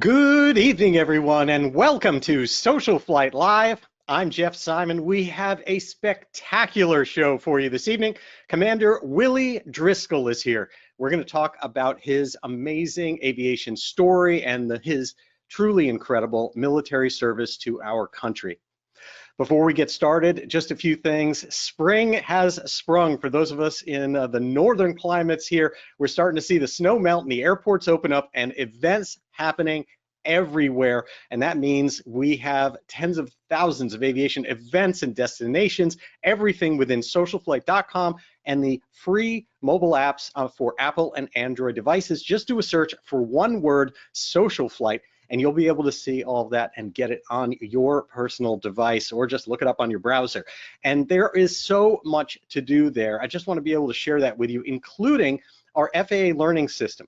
Good evening, everyone, and welcome to SocialFlight Live. I'm Jeff Simon. We have a spectacular show for you this evening. Commander Willy Driscoll is here. We're going to talk about his amazing aviation story and his truly incredible military service to our country. Before we get started, just a few things. Spring has sprung for those of us in the northern climates here. We're starting to see the snow melt and the airports open up and events happening everywhere. And that means we have tens of thousands of aviation events and destinations, everything within SocialFlight.com and the free mobile apps for Apple and Android devices. Just do a search for one word, SocialFlight, and you'll be able to see all of that and get it on your personal device, or just look it up on your browser. And there is so much to do there. I just want to be able to share that with you, including our FAA learning system.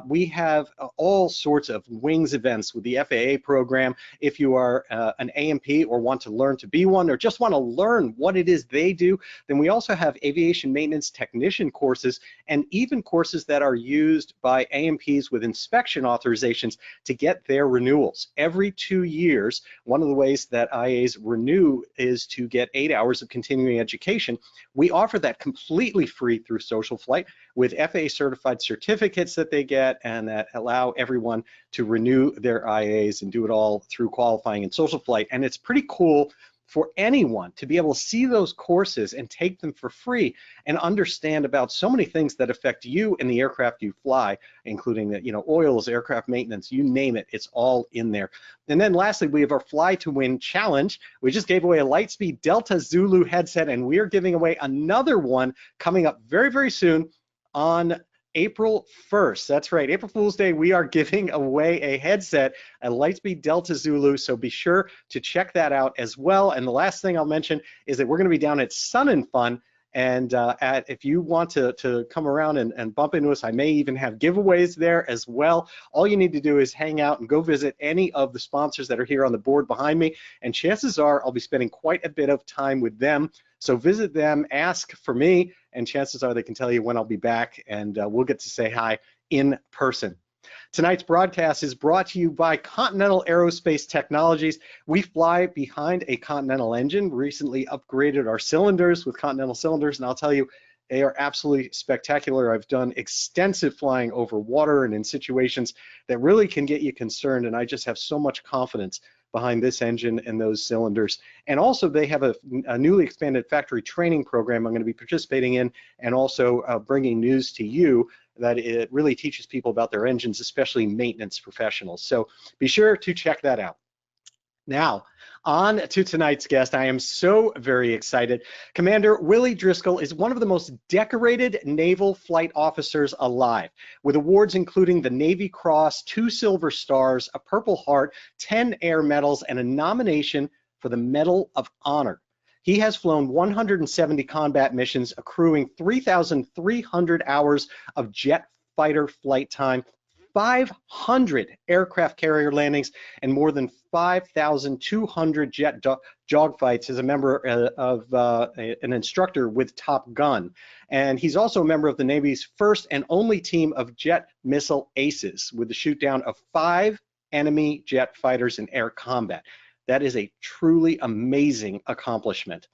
We have all sorts of wings events with the FAA program. If you are an AMP or want to learn to be one, or just want to learn what it is they do, then we also have aviation maintenance technician courses, and even courses that are used by AMPs with inspection authorizations to get their renewals. Every 2 years, one of the ways that IAs renew is to get 8 hours of continuing education. We offer that completely free through SocialFlight with FAA certified certificates that they get, and that allow everyone to renew their IAs and do it all through qualifying in SocialFlight. And it's pretty cool for anyone to be able to see those courses and take them for free and understand about so many things that affect you and the aircraft you fly, including the, oils, aircraft maintenance, you name it, it's all in there. And then lastly, we have our Fly to Win challenge. We just gave away a Lightspeed Delta Zulu headset, and we're giving away another one coming up very, very soon on April 1st. That's right, April Fool's Day, we are giving away a headset, a Lightspeed Delta Zulu, so be sure to check that out as well. And the last thing I'll mention is that we're going to be down at Sun and Fun, and if you want to come around and bump into us, I may even have giveaways there as well. All you need to do is hang out and go visit any of the sponsors that are here on the board behind me, and chances are I'll be spending quite a bit of time with them. So visit them, ask for me, and chances are they can tell you when I'll be back, and we'll get to say hi in person. Tonight's broadcast is brought to you by Continental Aerospace Technologies. We fly behind a Continental engine, recently upgraded our cylinders with Continental cylinders, and I'll tell you, they are absolutely spectacular. I've done extensive flying over water and in situations that really can get you concerned, and I just have so much confidence behind this engine and those cylinders. And also they have a newly expanded factory training program I'm going to be participating in, and also bringing news to you that it really teaches people about their engines, especially maintenance professionals. So be sure to check that out. Now, on to tonight's guest. I am so very excited. Commander Willy Driscoll is one of the most decorated naval flight officers alive, with awards including the Navy Cross, 2 Silver Stars, a Purple Heart, 10 Air Medals, and a nomination for the Medal of Honor. He has flown 170 combat missions, accruing 3,300 hours of jet fighter flight time, 500 aircraft carrier landings, and more than 5,200 jet dogfights as a member of an instructor with TopGun. And he's also a member of the Navy's first and only team of jet missile aces, with the shootdown of 5 enemy jet fighters in air combat. That is a truly amazing accomplishment.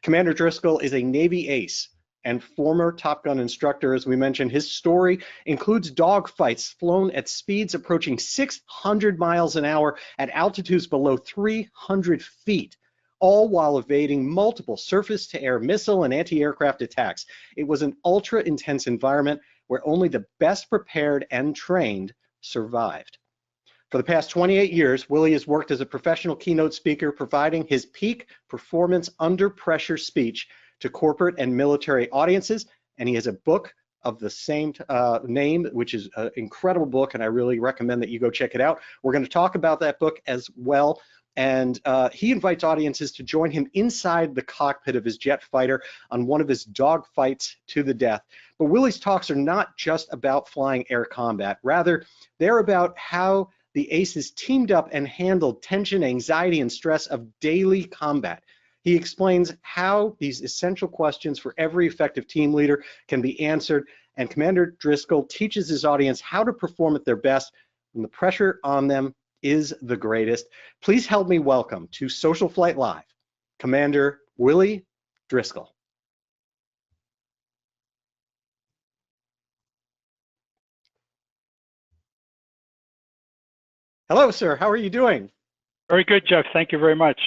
Commander Driscoll is a Navy ace and former TopGun instructor. As we mentioned, his story includes dogfights flown at speeds approaching 600 miles an hour at altitudes below 300 feet, all while evading multiple surface-to-air missile and anti-aircraft attacks. It was an ultra-intense environment where only the best prepared and trained survived. For the past 28 years, Willie has worked as a professional keynote speaker, providing his peak performance under pressure speech to corporate and military audiences, and he has a book of the same name, which is an incredible book, and I really recommend that you go check it out. We're going to talk about that book as well, and he invites audiences to join him inside the cockpit of his jet fighter on one of his dogfights to the death. But Willie's talks are not just about flying air combat. Rather, they're about how the aces teamed up and handled tension, anxiety, and stress of daily combat. He explains how these essential questions for every effective team leader can be answered, and Commander Driscoll teaches his audience how to perform at their best and the pressure on them is the greatest. Please help me welcome to Social Flight Live, Commander Willy Driscoll. Hello, sir. How are you doing? Very good, Jeff. Thank you very much.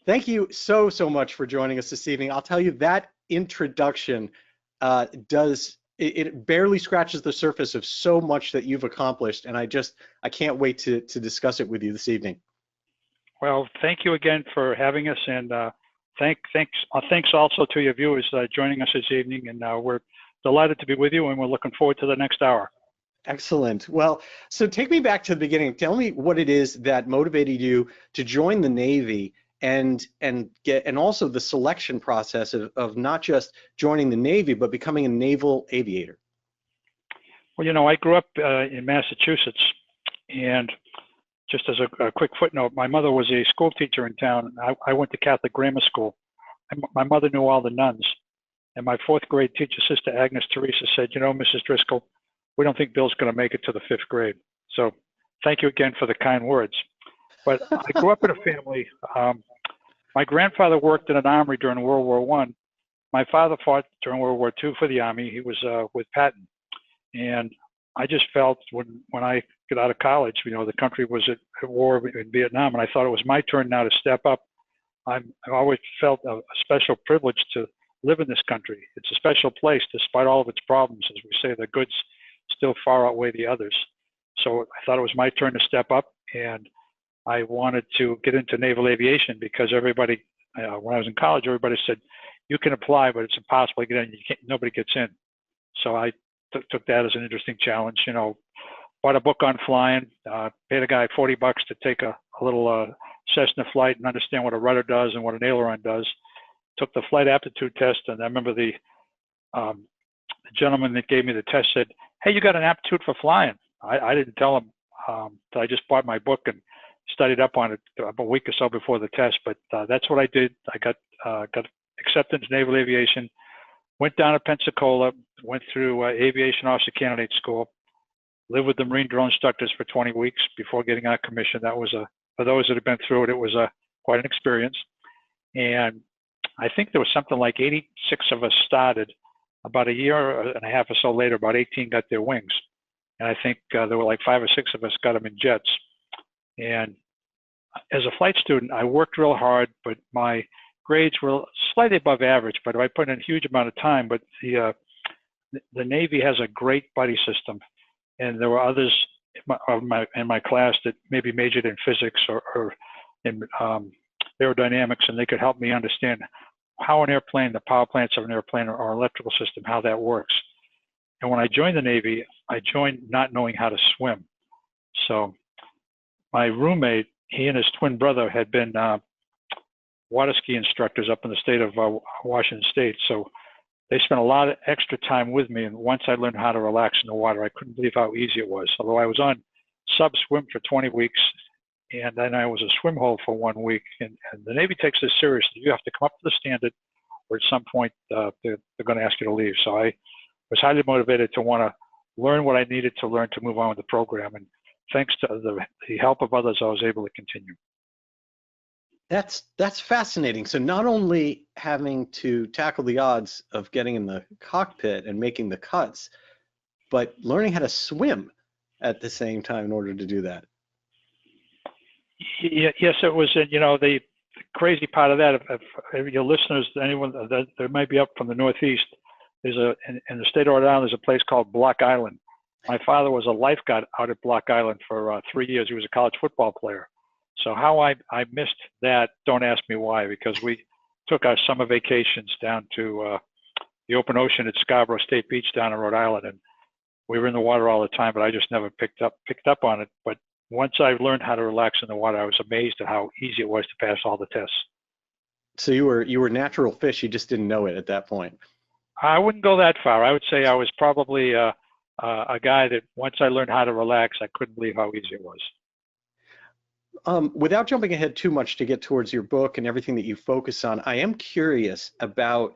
Thank you so much for joining us this evening. I'll tell you that introduction it barely scratches the surface of so much that you've accomplished, and I can't wait to discuss it with you this evening. Well, thank you again for having us, and thanks also to your viewers joining us this evening, and we're delighted to be with you, and we're looking forward to the next hour. Excellent. Well, so take me back to the beginning. Tell me what it is that motivated you to join the Navy, and also the selection process of not just joining the Navy, but becoming a naval aviator. Well, I grew up in Massachusetts, and just as a quick footnote, my mother was a school teacher in town. I went to Catholic grammar school. My mother knew all the nuns, and my fourth grade teacher, Sister Agnes Teresa, said, Mrs. Driscoll, we don't think Bill's going to make it to the fifth grade. So thank you again for the kind words. But I grew up in a family. My grandfather worked in an armory during World War I. My father fought during World War II for the Army. He was with Patton. And I just felt when I got out of college, the country was at war in Vietnam, and I thought it was my turn now to step up. I've always felt a special privilege to live in this country. It's a special place despite all of its problems. As we say, the goods still far outweigh the others. So I thought it was my turn to step up, and I wanted to get into naval aviation because everybody, when I was in college, everybody said, you can apply, but it's impossible to get in. Nobody gets in. So I took that as an interesting challenge. Bought a book on flying, paid a guy $40 to take a little Cessna flight and understand what a rudder does and what an aileron does. Took the flight aptitude test, and I remember the gentleman that gave me the test said, hey, you got an aptitude for flying. I didn't tell him that I just bought my book and studied up on it a week or so before the test, but that's what I did. I got acceptance in naval aviation, went down to Pensacola, went through aviation officer candidate school, lived with the Marine drill instructors for 20 weeks before getting out of commission. That was for those that have been through it, it was quite an experience. And I think there was something like 86 of us started. About a year and a half or so later, about 18 got their wings. And I think there were like 5 or 6 of us got them in jets. And as a flight student, I worked real hard, but my grades were slightly above average, but I put in a huge amount of time. But the Navy has a great buddy system. And there were others in my class that maybe majored in physics or in aerodynamics, and they could help me understand how an airplane, the power plants of an airplane or electrical system, how that works. And when I joined the Navy, I joined not knowing how to swim. So my roommate, he and his twin brother had been water ski instructors up in the state of Washington State. So they spent a lot of extra time with me. And once I learned how to relax in the water, I couldn't believe how easy it was. Although I was on sub swim for 20 weeks, and then I was a swim hole for 1 week. And the Navy takes this seriously. You have to come up to the standard, or at some point they're going to ask you to leave. So I was highly motivated to want to learn what I needed to learn to move on with the program. And thanks to the help of others, I was able to continue. That's fascinating. So not only having to tackle the odds of getting in the cockpit and making the cuts, but learning how to swim at the same time in order to do that. Yes, it was. The crazy part of that, if your listeners, anyone that might be up from the Northeast, in the state of Rhode Island, there's a place called Block Island. My father was a lifeguard out at Block Island for 3 years. He was a college football player. So how I missed that, don't ask me why, because we took our summer vacations down to the open ocean at Scarborough State Beach down in Rhode Island, and we were in the water all the time, but I just never picked up on it. But once I learned how to relax in the water, I was amazed at how easy it was to pass all the tests. So you were natural fish, you just didn't know it at that point. I wouldn't go that far. I would say I was probably a guy that once I learned how to relax, I couldn't believe how easy it was. Without jumping ahead too much to get towards your book and everything that you focus on, I am curious about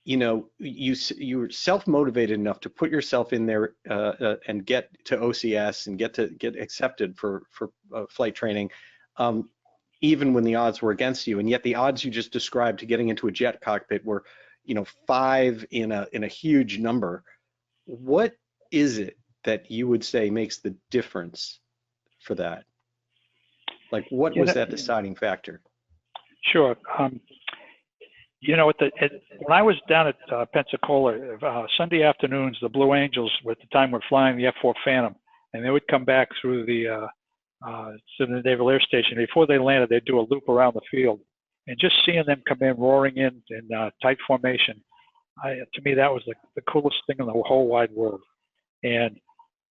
you were self-motivated enough to put yourself in there and get to OCS and get accepted for flight training, even when the odds were against you. And yet the odds you just described to getting into a jet cockpit were, 5 in a huge number. What is it that you would say makes the difference for that? Like, what was that deciding factor? Sure. When I was down at Pensacola, Sunday afternoons, the Blue Angels at the time were flying the F-4 Phantom, and they would come back through to the Naval Air Station. Before they landed, they'd do a loop around the field. And just seeing them come in roaring in tight formation, to me, that was the coolest thing in the whole wide world. And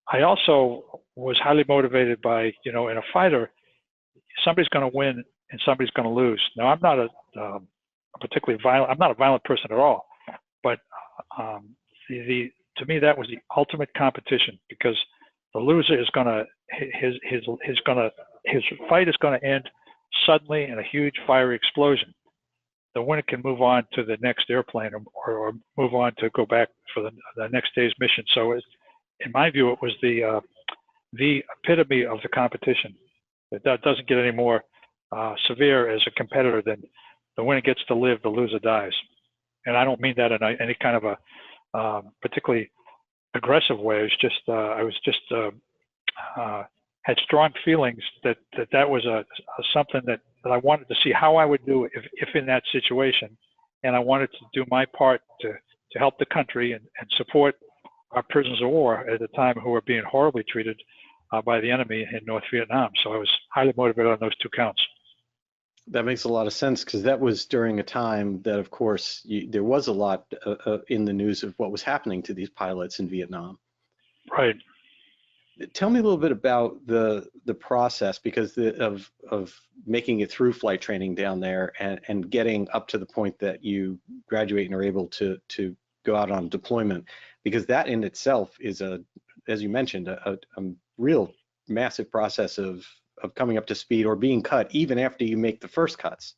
I also was highly motivated by, in a fighter, somebody's going to win and somebody's going to lose. Now, I'm not particularly violent. I'm not a violent person at all, but to me that was the ultimate competition, because the loser is going to his fight is going to end suddenly in a huge fiery explosion. The winner can move on to the next airplane or move on to go back for the next day's mission. So in my view, it was the epitome of the competition. That doesn't get any more severe as a competitor than the winner gets to live, the loser dies. And I don't mean that in any kind of a particularly aggressive way. I was just had strong feelings that was something that I wanted to see how I would do if in that situation, and I wanted to do my part to help the country and support our prisoners of war at the time who were being horribly treated by the enemy in North Vietnam. So I was highly motivated on those 2 counts. That makes a lot of sense, because that was during a time that, of course, there was a lot in the news of what was happening to these pilots in Vietnam. Right. Tell me a little bit about the process, because of making it through flight training down there and getting up to the point that you graduate and are able to go out on deployment, because that in itself is as you mentioned, a real massive process of coming up to speed or being cut even after you make the first cuts.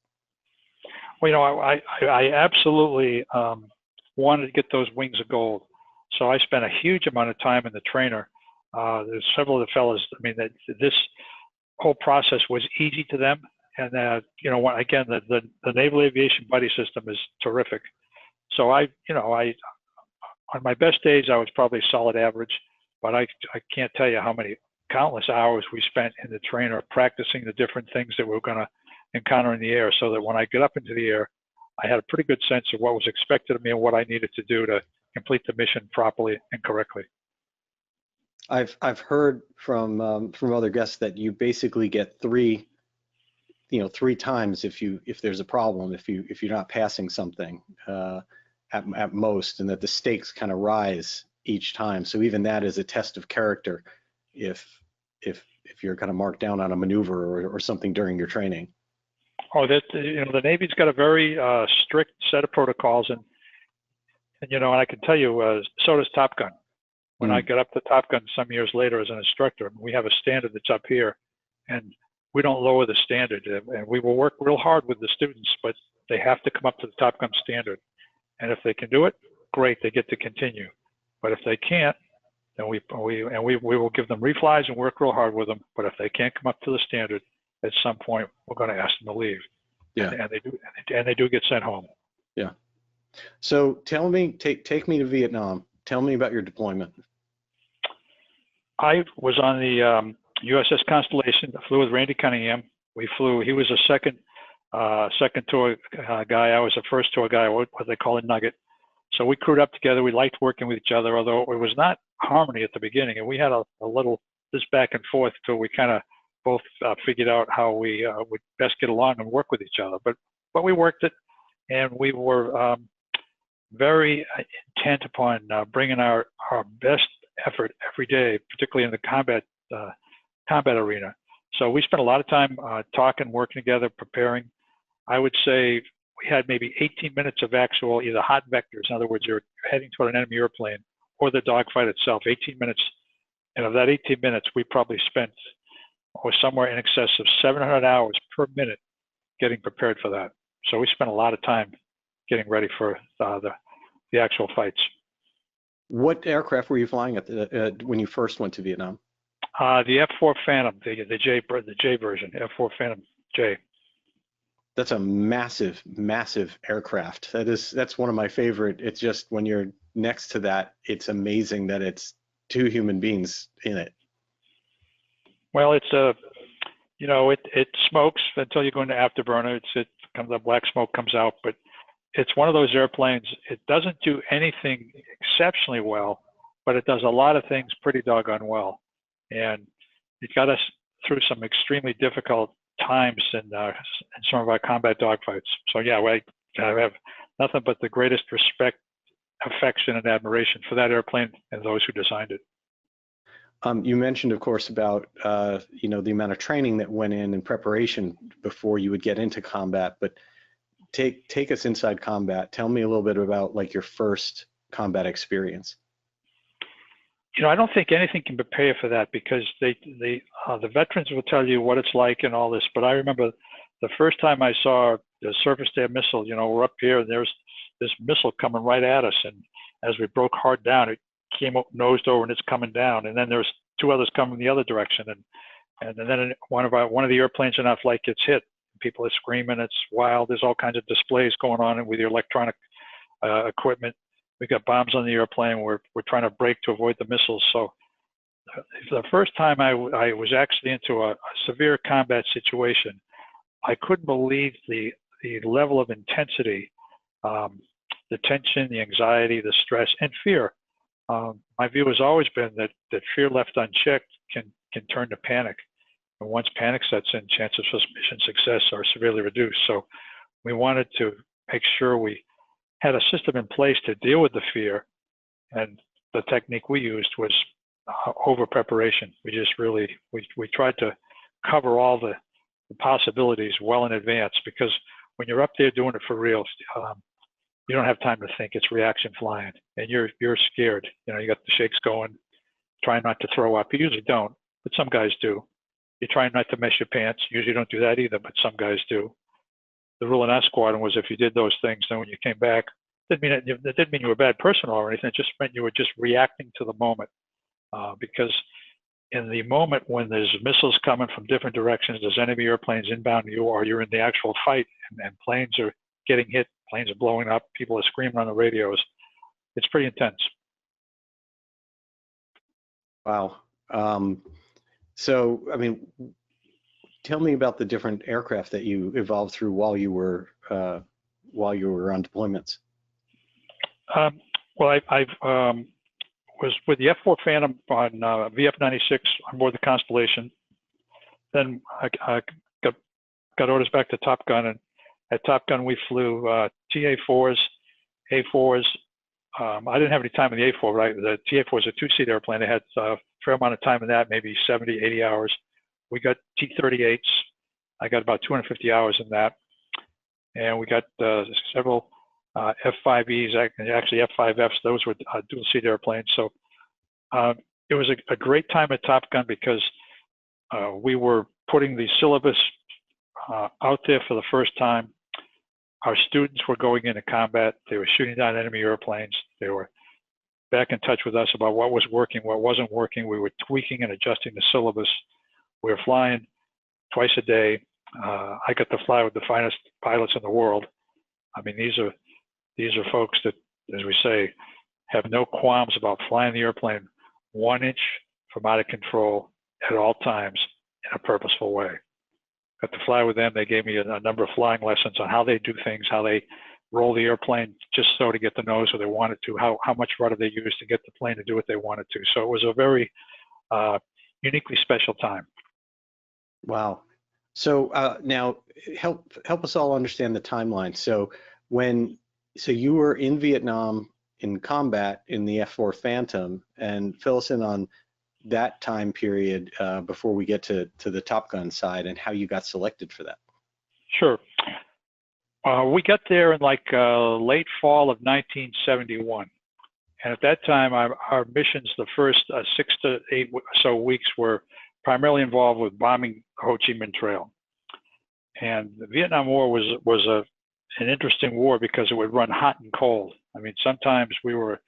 Well, I absolutely wanted to get those wings of gold. So I spent a huge amount of time in the trainer. There's several of the fellas, this whole process was easy to them. And again, the Naval Aviation Buddy System is terrific. So on my best days, I was probably solid average, but I can't tell you how many countless hours we spent in the trainer practicing the different things that we were going to encounter in the air, so that when I get up into the air, I had a pretty good sense of what was expected of me and what I needed to do to complete the mission properly and correctly. I've heard from other guests that you basically get 3 times if there's a problem, if you're not passing something at most, and that the stakes kind of rise each time. So even that is a test of character if you're kind of marked down on a maneuver or something during your training. Oh, the Navy's got a very strict set of protocols, and I can tell you, so does Top Gun. When I got up to Top Gun some years later as an instructor, we have a standard that's up here, and we don't lower the standard. And we will work real hard with the students, but they have to come up to the Top Gun standard. And if they can do it, great, they get to continue. But if they can't, then we will give them reflies and work real hard with them. But if they can't come up to the standard, at some point we're going to ask them to leave. Yeah. And they do get sent home. Yeah. So tell me, take me to Vietnam. Tell me about your deployment. I was on the USS Constellation. I flew with Randy Cunningham. He was a second tour guy. I was a first tour guy, what they call a nugget. So we crewed up together. We liked working with each other, although it was not harmony at the beginning. And we had a little this back and forth till we kind of both figured out how we would best get along and work with each other. But we worked it, and we were very intent upon bringing our best effort every day, particularly in the combat arena. So we spent a lot of time talking, working together, preparing. I would say we had maybe 18 minutes of actual either hot vectors, in other words, you're heading toward an enemy airplane, or the dogfight itself, 18 minutes. And of that 18 minutes, we probably spent somewhere in excess of 700 hours per minute getting prepared for that. So we spent a lot of time getting ready for the actual fights. What aircraft were you flying at when you first went to Vietnam? The F-4 Phantom, the J version, F-4 Phantom J. That's a massive, massive aircraft. That's one of my favorite. It's just when you're next to that, it's amazing that it's two human beings in it. Well, it's a, you know, it smokes until you go into afterburner. The black smoke comes out, but it's one of those airplanes. It doesn't do anything exceptionally well, but it does a lot of things pretty doggone well. And it got us through some extremely difficult times in some of our combat dogfights. So yeah, I have nothing but the greatest respect, affection, and admiration for that airplane and those who designed it. You mentioned, of course, about you know, the amount of training that went in preparation before you would get into combat. But take us inside combat. Tell me a little bit about like your first combat experience. You know, I don't think anything can prepare for that, because the veterans will tell you what it's like and all this. But I remember the first time I saw the surface-to-air missile. You know, we're up here and there's this missile coming right at us, and as we broke hard down, it came up, nosed over, and it's coming down. And then there's two others coming the other direction, and then one of the airplanes in our flight gets hit. People are screaming. It's wild. There's all kinds of displays going on with your electronic equipment. We got bombs on the airplane. We're trying to brake to avoid the missiles. So the first time I was actually into a severe combat situation, I couldn't believe the level of intensity, the tension, the anxiety, the stress, and fear. My view has always been that fear left unchecked can turn to panic. And once panic sets in, chances for mission success are severely reduced. So we wanted to make sure we had a system in place to deal with the fear, and the technique we used was over preparation. We just really we tried to cover all the possibilities well in advance, because when you're up there doing it for real, you don't have time to think. It's reaction flying, and you're scared. You know, you got the shakes going, trying not to throw up. You usually don't, but some guys do. You're trying not to mess your pants. You usually don't do that either, but some guys do. The rule in our squadron was if you did those things, then when you came back, it didn't mean you were a bad person or anything. It just meant you were just reacting to the moment. Because in the moment when there's missiles coming from different directions, there's enemy airplanes inbound to you, or you're in the actual fight, and planes are getting hit, planes are blowing up, people are screaming on the radios. It's pretty intense. Wow. So, I mean, tell me about the different aircraft that you evolved through while you were on deployments. Well, I was with the F-4 Phantom on VF-96 on board the Constellation. Then I got orders back to TopGun, and at TopGun we flew TA-4s, A-4s. I didn't have any time in the A-4, but the TA-4 is a two-seat airplane. They had a fair amount of time in that, maybe 70, 80 hours. We got T-38s. I got about 250 hours in that. And we got several F-5Es, actually F-5Fs. Those were dual-seat airplanes. So it was a great time at TopGun, because we were putting the syllabus out there for the first time. Our students were going into combat. They were shooting down enemy airplanes. They were back in touch with us about what was working, what wasn't working. We were tweaking and adjusting the syllabus. We were flying twice a day. I got to fly with the finest pilots in the world. I mean, these are folks that, as we say, have no qualms about flying the airplane 1 inch from out of control at all times in a purposeful way. Got to fly with them. They gave me a number of flying lessons on how they do things, how they roll the airplane just so to get the nose where they wanted to, how much rudder they use to get the plane to do what they wanted to. So it was a very uniquely special time. Wow. So now help us all understand the timeline. So you were in Vietnam in combat in the F-4 Phantom, and fill us in on that time period before we get to the TopGun side and how you got selected for that. Sure. We got there in like late fall of 1971. And at that time, our missions, the first 6 to 8 or so weeks, were primarily involved with bombing Ho Chi Minh Trail. And the Vietnam War was a an interesting war because it would run hot and cold. I mean, sometimes we were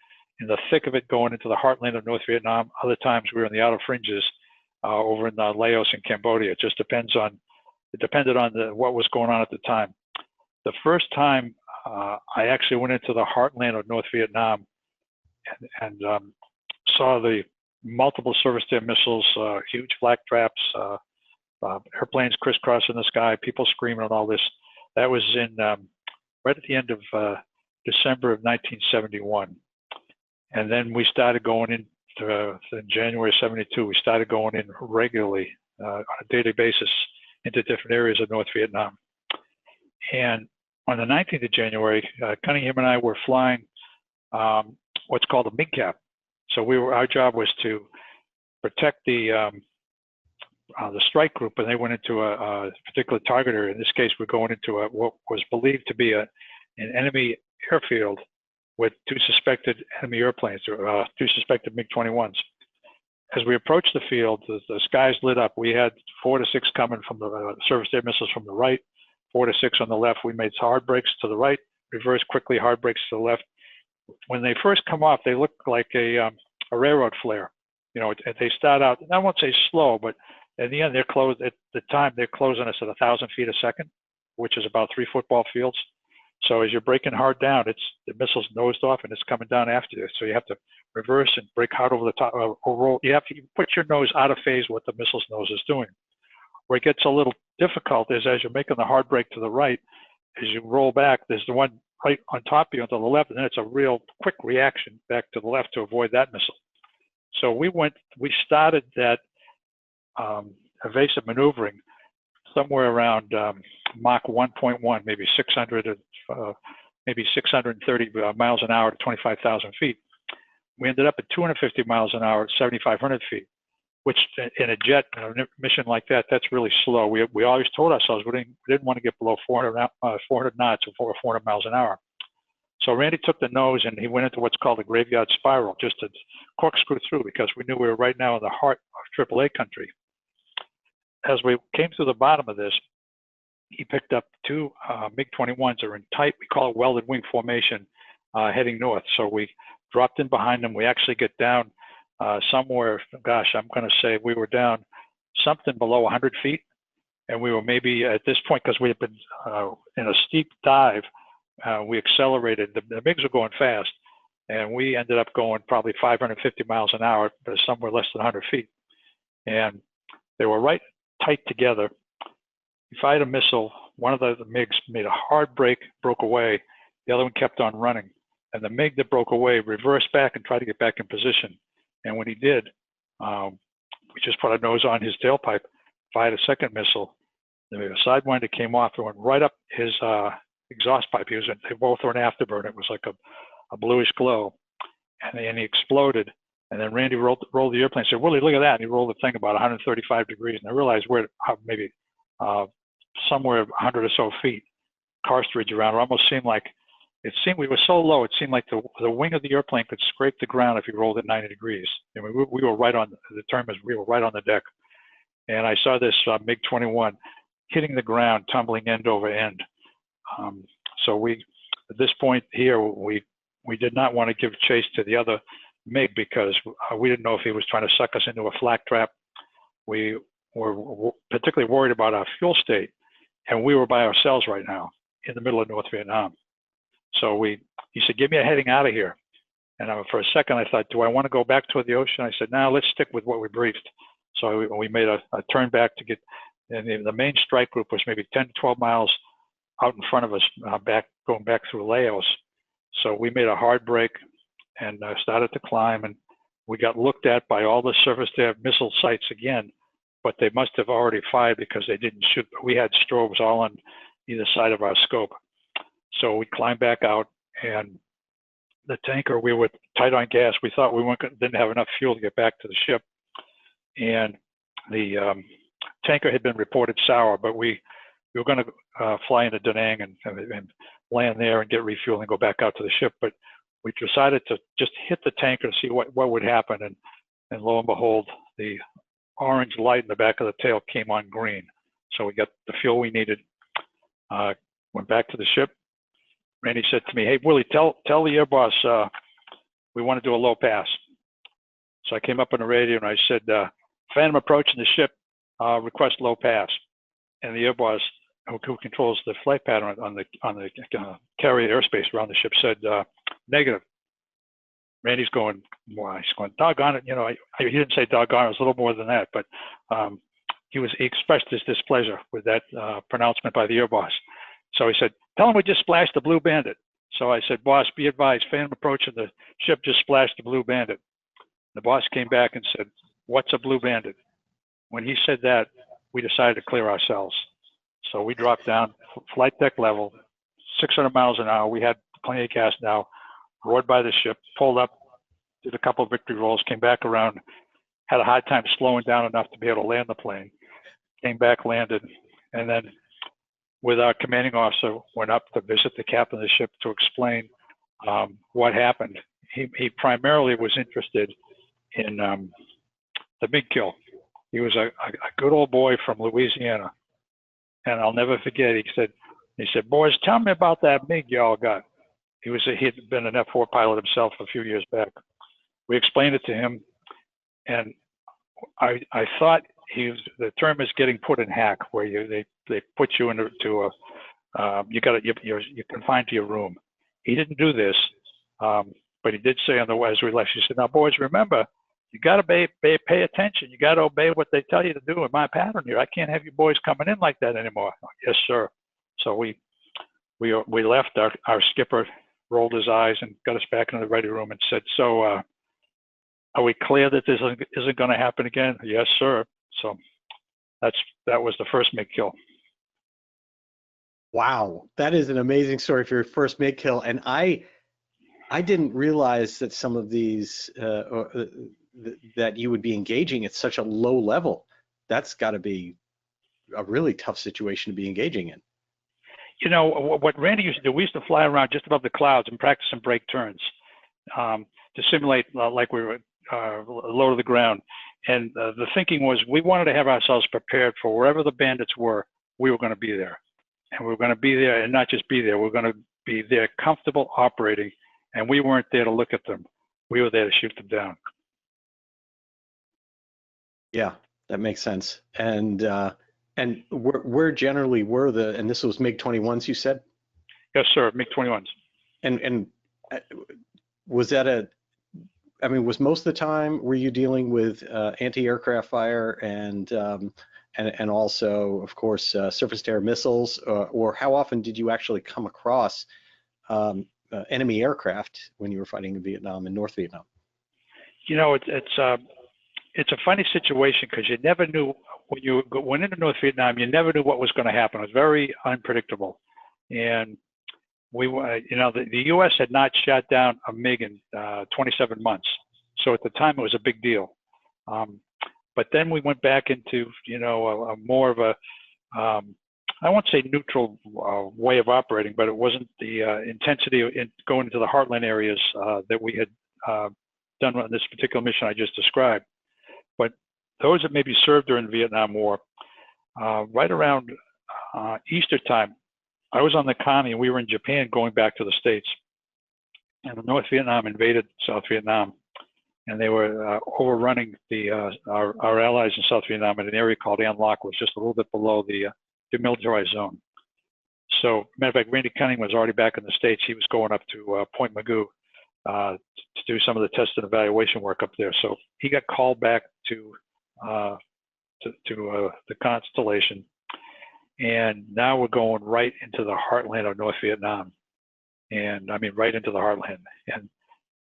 in the thick of it going into the heartland of North Vietnam. Other times we were in the outer fringes over in Laos and Cambodia. It just depended on what was going on at the time. The first time I actually went into the heartland of North Vietnam and saw the multiple surface to air missiles, huge flak traps, airplanes crisscrossing the sky, people screaming and all this. That was in right at the end of December of 1971. And then we started going into in January of 72, we started going in regularly on a daily basis into different areas of North Vietnam. And on the 19th of January, Cunningham and I were flying what's called a MiG cap. So our job was to protect the strike group, and they went into a particular target area. In this case, we're going into what was believed to be an enemy airfield with two suspected enemy airplanes, or two suspected MiG-21s. As we approached the field, the skies lit up. We had 4 to 6 coming from the surface air missiles from the right, 4 to 6 on the left. We made hard breaks to the right, reversed quickly, hard breaks to the left. When they first come off, they look like a railroad flare. You know, they start out, I won't say slow, but in the end, they're closed. At the time, they're closing us at 1,000 feet a second, which is about 3 football fields. So as you're breaking hard down, the missile's nosed off and it's coming down after you. So you have to reverse and break hard over the top, or roll. You have to put your nose out of phase with what the missile's nose is doing. Where it gets a little difficult is as you're making the hard break to the right, as you roll back, there's the one right on top of you to the left, and then it's a real quick reaction back to the left to avoid that missile. So we started that evasive maneuvering somewhere around Mach 1.1, maybe 630 miles an hour to 25,000 feet. We ended up at 250 miles an hour at 7,500 feet, which in a jet mission like that, that's really slow. We always told ourselves we didn't want to get below 400 knots or 400 miles an hour. So Randy took the nose and he went into what's called a graveyard spiral, just to corkscrew through, because we knew we were right now in the heart of AAA country. As we came through the bottom of this, he picked up 2 MiG-21s that are in tight, we call it welded wing formation, heading north. So we dropped in behind them. We actually get down somewhere, gosh, I'm going to say we were down something below 100 feet. And we were maybe at this point, because we had been in a steep dive, we accelerated. The MiGs were going fast, and we ended up going probably 550 miles an hour, but somewhere less than 100 feet. And they were right tight together. We fired a missile. One of the MiGs made a hard break, broke away. The other one kept on running. And the MiG that broke away reversed back and tried to get back in position. And when he did, we just put our nose on his tailpipe, fired a second missile. The sidewinder came off and went right up his exhaust pipe. They both were an afterburner. It was like a bluish glow. And he exploded. And then Randy rolled the airplane and said, Willie, look at that. And he rolled the thing about 135 degrees. And I realized we're maybe somewhere 100 or so feet, cartridge around. It almost seemed like, we were so low, it seemed like the wing of the airplane could scrape the ground if you rolled at 90 degrees. And we were right on, the term is we were right on the deck. And I saw this MiG-21 hitting the ground, tumbling end over end. So at this point here, we did not want to give chase to the other MiG because we didn't know if he was trying to suck us into a flak trap. We were particularly worried about our fuel state, and we were by ourselves right now in the middle of North Vietnam. So he said, give me a heading out of here. And for a second, I thought, do I want to go back toward the ocean? I said, no, let's stick with what we briefed. So we made a turn back to get, and the main strike group was maybe 10 to 12 miles out in front of us, going back through Laos. So we made a hard break and started to climb, and we got looked at by all the surface-to-air missile sites again, but they must have already fired because they didn't shoot. We had strobes all on either side of our scope. So we climbed back out, and the tanker, we were tight on gas. We thought didn't have enough fuel to get back to the ship, and the tanker had been reported sour, but we were going to fly into Da Nang and land there and get refueled and go back out to the ship. But we decided to just hit the tanker to see what would happen. And lo and behold, the orange light in the back of the tail came on green. So we got the fuel we needed, went back to the ship, Randy said to me, "Hey, Willie, tell the air boss we want to do a low pass." So I came up on the radio and I said, "Phantom approaching the ship, request low pass." And the air boss, who controls the flight pattern on the carrier airspace around the ship, said, "Negative." Randy's going, well, he's going, "Doggone it." You know, he didn't say doggone, it was a little more than that, but he expressed his displeasure with that pronouncement by the air boss. So he said, "Tell him we just splashed the Blue Bandit." So I said, "Boss, be advised, Phantom approaching the ship just splashed the Blue Bandit." The boss came back and said, "What's a Blue Bandit?" When he said that, we decided to clear ourselves. So we dropped down flight deck level, 600 miles an hour. We had plenty of gas now, roared by the ship, pulled up, did a couple of victory rolls, came back around, had a hard time slowing down enough to be able to land the plane, came back, landed, and then with our commanding officer, went up to visit the captain of the ship to explain what happened. He primarily was interested in the big kill. He was a good old boy from Louisiana, and I'll never forget. He said, "Boys, tell me about that MiG y'all got." He had been an F-4 pilot himself a few years back. We explained it to him, and I thought the term is getting put in hack, where they put you into you're confined to your room. He didn't do this, but he did say as we left, he said, "Now, boys, remember, you got to pay attention. You got to obey what they tell you to do in my pattern here. I can't have you boys coming in like that anymore." "Yes, sir." So we left. Our skipper rolled his eyes and got us back into the ready room and said, "So are we clear that this isn't going to happen again?" "Yes, sir." So that was the first MiG kill. Wow, that is an amazing story for your first MiG kill. And I didn't realize that some of these that you would be engaging at such a low level. That's got to be a really tough situation to be engaging in. You know, what Randy used to do, we used to fly around just above the clouds and practice some break turns to simulate like we were low to the ground. And the thinking was we wanted to have ourselves prepared for wherever the bandits were, we were going to be there. And we were going to be there and not just be there, we're going to be there comfortable operating. And we weren't there to look at them. We were there to shoot them down. Yeah, that makes sense. And where generally were and this was MiG-21s, you said? Yes, sir, MiG-21s. And was that was most of the time, were you dealing with anti-aircraft fire and also, of course, surface-to-air missiles, or how often did you actually come across enemy aircraft when you were fighting in Vietnam, in North Vietnam? You know, it's a funny situation because you never knew when you went into North Vietnam, you never knew what was going to happen. It was very unpredictable. And the U.S. had not shot down a MiG in 27 months. So at the time, it was a big deal. But then we went back into, a more of a, I won't say neutral way of operating, but it wasn't the intensity in going into the heartland areas that we had done on this particular mission I just described. But those that maybe served during the Vietnam War, right around Easter time, I was on the Connie and we were in Japan going back to the States. And North Vietnam invaded South Vietnam, and they were overrunning our allies in South Vietnam in an area called An Loc, which was just a little bit below the demilitarized zone. So, matter of fact, Randy Cunningham was already back in the States. He was going up to Point Magoo to do some of the test and evaluation work up there. So he got called back to the Constellation, and now we're going right into the heartland of North Vietnam, and I mean right into the heartland. And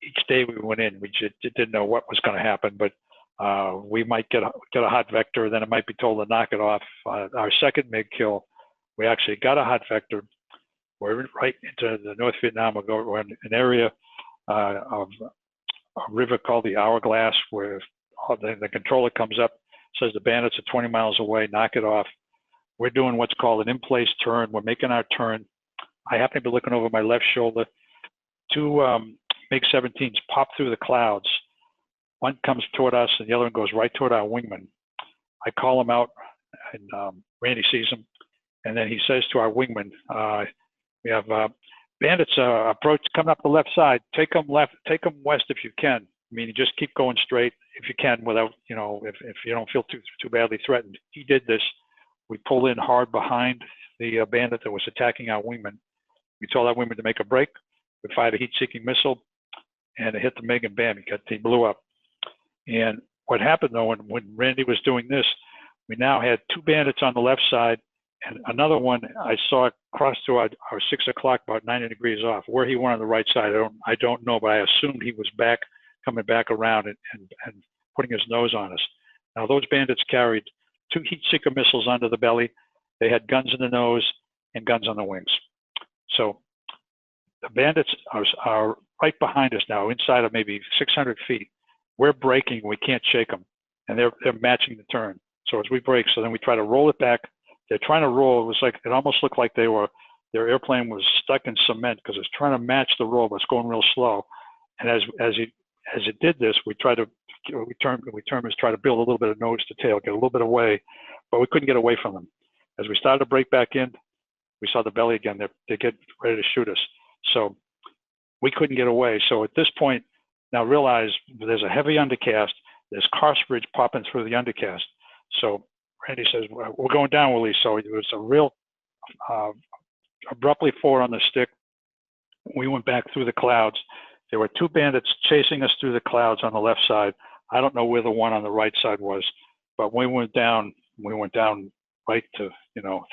each day we went in, we just didn't know what was going to happen, but we might get a hot vector, then it might be told to knock it off. Our second MiG kill, we actually got a hot vector. We're right into the North Vietnam. We're in an area of a river called the Hourglass, where the controller comes up, says the bandits are 20 miles away, knock it off. We're doing what's called an in-place turn. We're making our turn. I happen to be looking over my left shoulder. Two MiG-17s pop through the clouds. One comes toward us, and the other one goes right toward our wingman. I call him out, and Randy sees him, and then he says to our wingman, we have bandits approach, coming up the left side. Take them left, take them west if you can. Meaning just keep going straight if you can without, if you don't feel too badly threatened. He did this. We pulled in hard behind the bandit that was attacking our wingman. We told our wingman to make a break. We fired a heat-seeking missile, and it hit the MiG, and bam, he blew up. And what happened though, when Randy was doing this, we now had 2 bandits on the left side, and another one I saw cross to our 6 o'clock, about 90 degrees off. Where he went on the right side, I don't know, but I assumed he was coming back around and putting his nose on us. Now those bandits carried 2 heat-seeker missiles under the belly. They had guns in the nose and guns on the wings. So the bandits are right behind us now, inside of maybe 600 feet. We're braking, we can't shake them, and they're matching the turn. So as we brake, so then we try to roll it back. They're trying to roll. It almost looked like their airplane was stuck in cement because it's trying to match the roll, but it's going real slow. And as it did this, we try to build a little bit of nose to tail, get a little bit away, but we couldn't get away from them. As we started to break back in, we saw the belly again. They get ready to shoot us. So we couldn't get away. So at this point, now realize there's a heavy undercast. There's cartridge popping through the undercast. So Randy says, we're going down, Willie. So it was a real abruptly forward on the stick. We went back through the clouds. There were 2 bandits chasing us through the clouds on the left side. I don't know where the one on the right side was, but we went down right to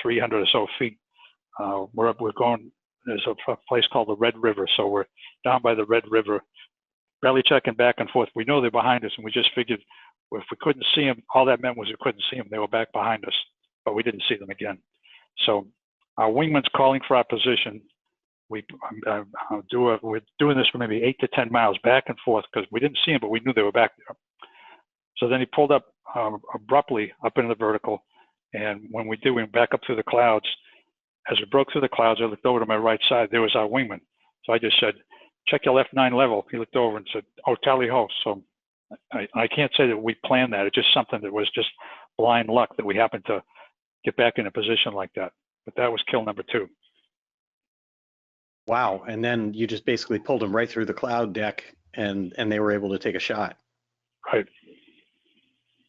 300 or so feet. We're going. There's a place called the Red River, so we're down by the Red River, belly checking back and forth. We know they're behind us, and we just figured if we couldn't see them, all that meant was we couldn't see them. They were back behind us, but we didn't see them again. So our wingman's calling for our position. We're doing this for maybe 8 to 10 miles back and forth because we didn't see them, but we knew they were back there. So then he pulled up abruptly up into the vertical, and when we did, we went back up through the clouds. As we broke through the clouds, I looked over to my right side. There was our wingman. So I just said, check your left 9 level. He looked over and said, oh, tally ho. So I can't say that we planned that. It's just something that was just blind luck that we happened to get back in a position like that. But that was kill number 2. Wow. And then you just basically pulled them right through the cloud deck and they were able to take a shot. Right.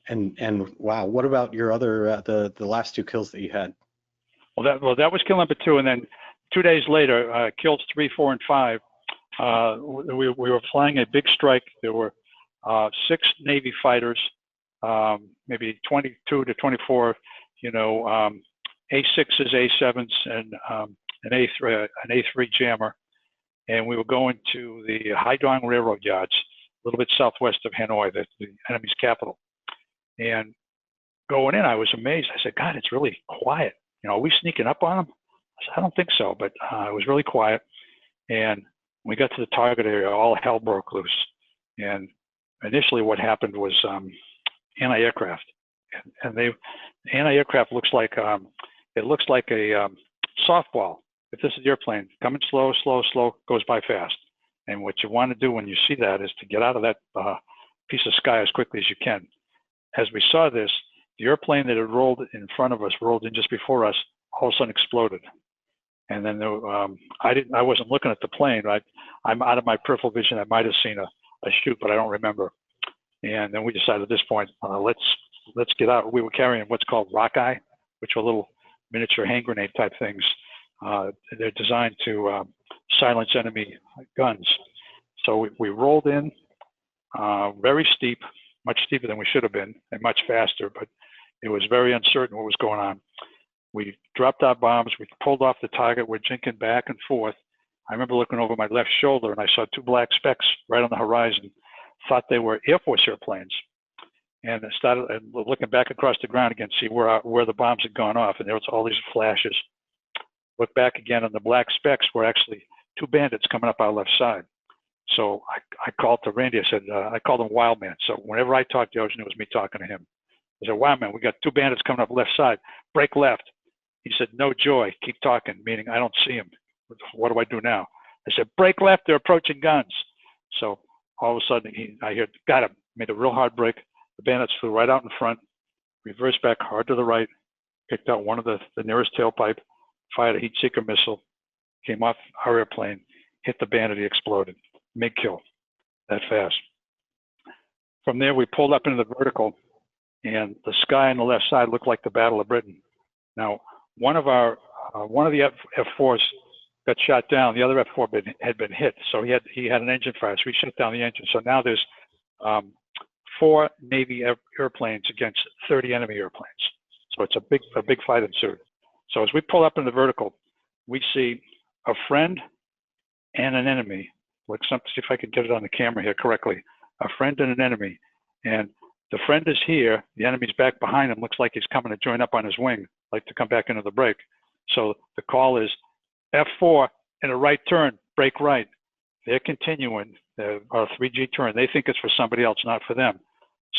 And wow, what about your other, the last 2 kills that you had? Well, that was kill number 2. And then 2 days later, kills 3, 4, and 5. We were flying a big strike. There were 6 Navy fighters, maybe 22 to 24, A6s, A7s, and an A3 jammer. And we were going to the Haidong Railroad Yards, a little bit southwest of Hanoi, the enemy's capital. And going in, I was amazed. I said, God, it's really quiet. Are we sneaking up on them? I said, I don't think so, but it was really quiet. And when we got to the target area, all hell broke loose. And initially what happened was anti-aircraft. And anti-aircraft looks like a softball. If this is the airplane, coming slow, slow, slow, goes by fast. And what you want to do when you see that is to get out of that piece of sky as quickly as you can. As we saw this, the airplane that had rolled in front of us, rolled in just before us, all of a sudden exploded. And then I wasn't looking at the plane. I'm out of my peripheral vision. I might have seen a shoot, but I don't remember. And then we decided at this point, let's get out. We were carrying what's called rockeye, which are little miniature hand grenade type things. They're designed to silence enemy guns. So we rolled in, very steep, much steeper than we should have been, and much faster, but it was very uncertain what was going on. We dropped our bombs, we pulled off the target, we're jinking back and forth. I remember looking over my left shoulder and I saw 2 black specks right on the horizon, thought they were Air Force airplanes. And I started looking back across the ground again, see where the bombs had gone off, and there was all these flashes. Looked back again, and the black specks were actually 2 bandits coming up our left side. So I called to Randy. I said, I called him Wild Man. So whenever I talked to you, I always knew it was me talking to him. I said, Wild Man, we got 2 bandits coming up left side. Break left. He said, no joy. Keep talking, meaning I don't see him. What do I do now? I said, break left. They're approaching guns. So all of a sudden, I hear, got him. Made a real hard break. The bandits flew right out in front, reversed back hard to the right, picked out one of the nearest tailpipe, fired a heat seeker missile, came off our airplane, hit the bandit, he exploded. MiG kill, that fast. From there, we pulled up into the vertical, and the sky on the left side looked like the Battle of Britain. Now, one of the F-4s got shot down. The other F-4 had been hit, so he had an engine fire, so we shut down the engine. So now there's 4 Navy airplanes against 30 enemy airplanes. So it's a big fight ensued. So as we pull up in the vertical, we see a friend and an enemy. Let's see if I can get it on the camera here correctly. A friend and an enemy. And the friend is here, the enemy's back behind him, looks like he's coming to join up on his wing, like to come back into the break. So the call is F4 in a right turn, break right. They're continuing our 3G turn. They think it's for somebody else, not for them.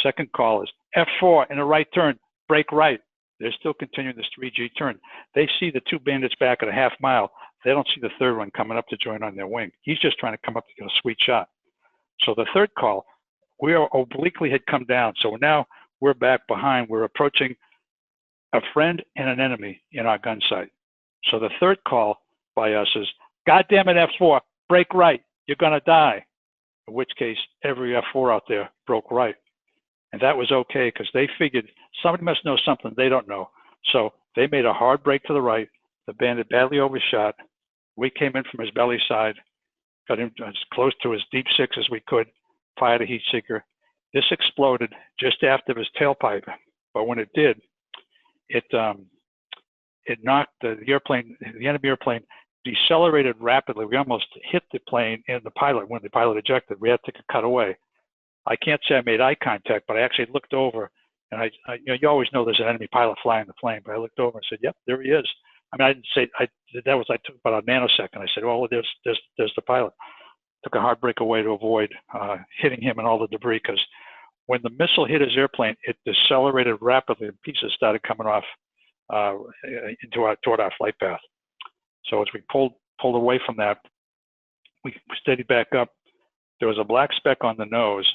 Second call is F4 in a right turn, break right. They're still continuing this 3G turn. They see the 2 bandits back at a half mile. They don't see the third one coming up to join on their wing. He's just trying to come up to get a sweet shot. So the third call, we obliquely had come down. So now we're back behind. We're approaching a friend and an enemy in our gun sight. So the third call by us is, God damn it, F4, break right. You're going to die. In which case, every F4 out there broke right. And that was okay because they figured somebody must know something they don't know. So they made a hard break to the right. The bandit badly overshot. We came in from his belly side, got him as close to his deep 6 as we could, fired a heat seeker. This exploded just after his tailpipe. But when it did, it knocked the enemy airplane decelerated rapidly. We almost hit the plane and the pilot. When the pilot ejected, we had to take a cutaway. I can't say I made eye contact, but I actually looked over, and you always know there's an enemy pilot flying the plane, but I looked over and said, "Yep, there he is." I mean, I didn't say I took about a nanosecond. I said, "Well, there's the pilot." Took a hard break away to avoid hitting him and all the debris, because when the missile hit his airplane, it decelerated rapidly and pieces started coming off toward our flight path. So as we pulled away from that, we steadied back up. There was a black speck on the nose.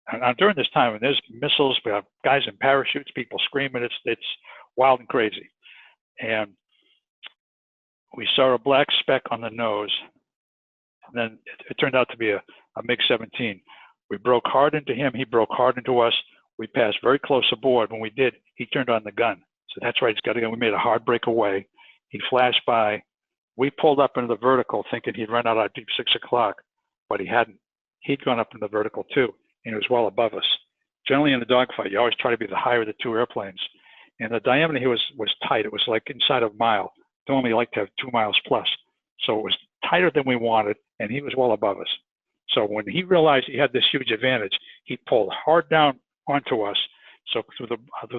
And during this time, when there's missiles, we have guys in parachutes, people screaming, it's wild and crazy. And we saw a black speck on the nose. And then it turned out to be a MiG-17. We broke hard into him. He broke hard into us. We passed very close aboard. When we did, he turned on the gun. So that's right, he's got to go. We made a hard break away. He flashed by. We pulled up into the vertical thinking he'd run out our deep 6 o'clock, but he hadn't. He'd gone up in the vertical too, and he was well above us. Generally in the dogfight, you always try to be the higher of the 2 airplanes. And the diameter here was tight. It was like inside of a mile. Normally you like to have 2 miles plus. So it was tighter than we wanted, and he was well above us. So when he realized he had this huge advantage, he pulled hard down onto us. So through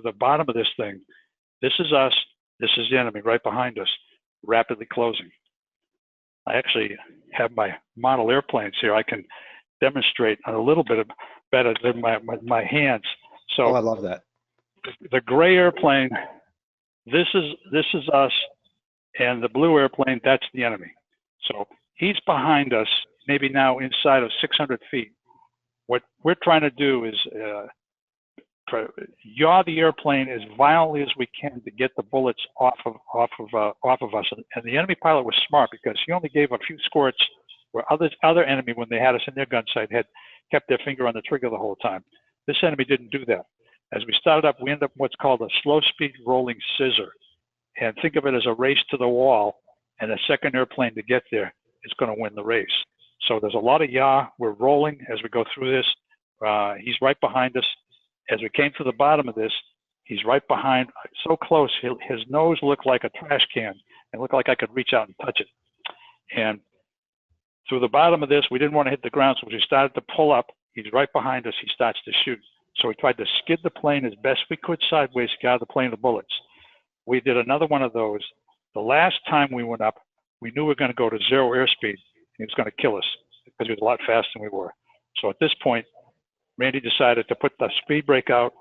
the bottom of this thing, this is us, this is the enemy right behind us, rapidly closing. I actually have my model airplanes here. I can demonstrate a little bit better than my hands. So I love that. The gray airplane, this is us, and the blue airplane, that's the enemy. So he's behind us, maybe now inside of 600 feet. What we're trying to do is yaw the airplane as violently as we can to get the bullets off of us. And the enemy pilot was smart because he only gave a few squirts where other enemy, when they had us in their gun sight, had kept their finger on the trigger the whole time. This enemy didn't do that. As we started up, we ended up what's called a slow speed rolling scissor. And think of it as a race to the wall, and the second airplane to get there is going to win the race. So there's a lot of yaw. We're rolling as we go through this. He's right behind us. As we came to the bottom of this, he's right behind, so close, his nose looked like a trash can. It looked like I could reach out and touch it. And through the bottom of this, we didn't want to hit the ground, so as we started to pull up, he's right behind us, he starts to shoot. So we tried to skid the plane as best we could sideways to get out of the plane the bullets. We did another one of those. The last time we went up, we knew we were going to go to 0 airspeed. He was going to kill us because he was a lot faster than we were. So at this point, Randy decided to put the speed brake out,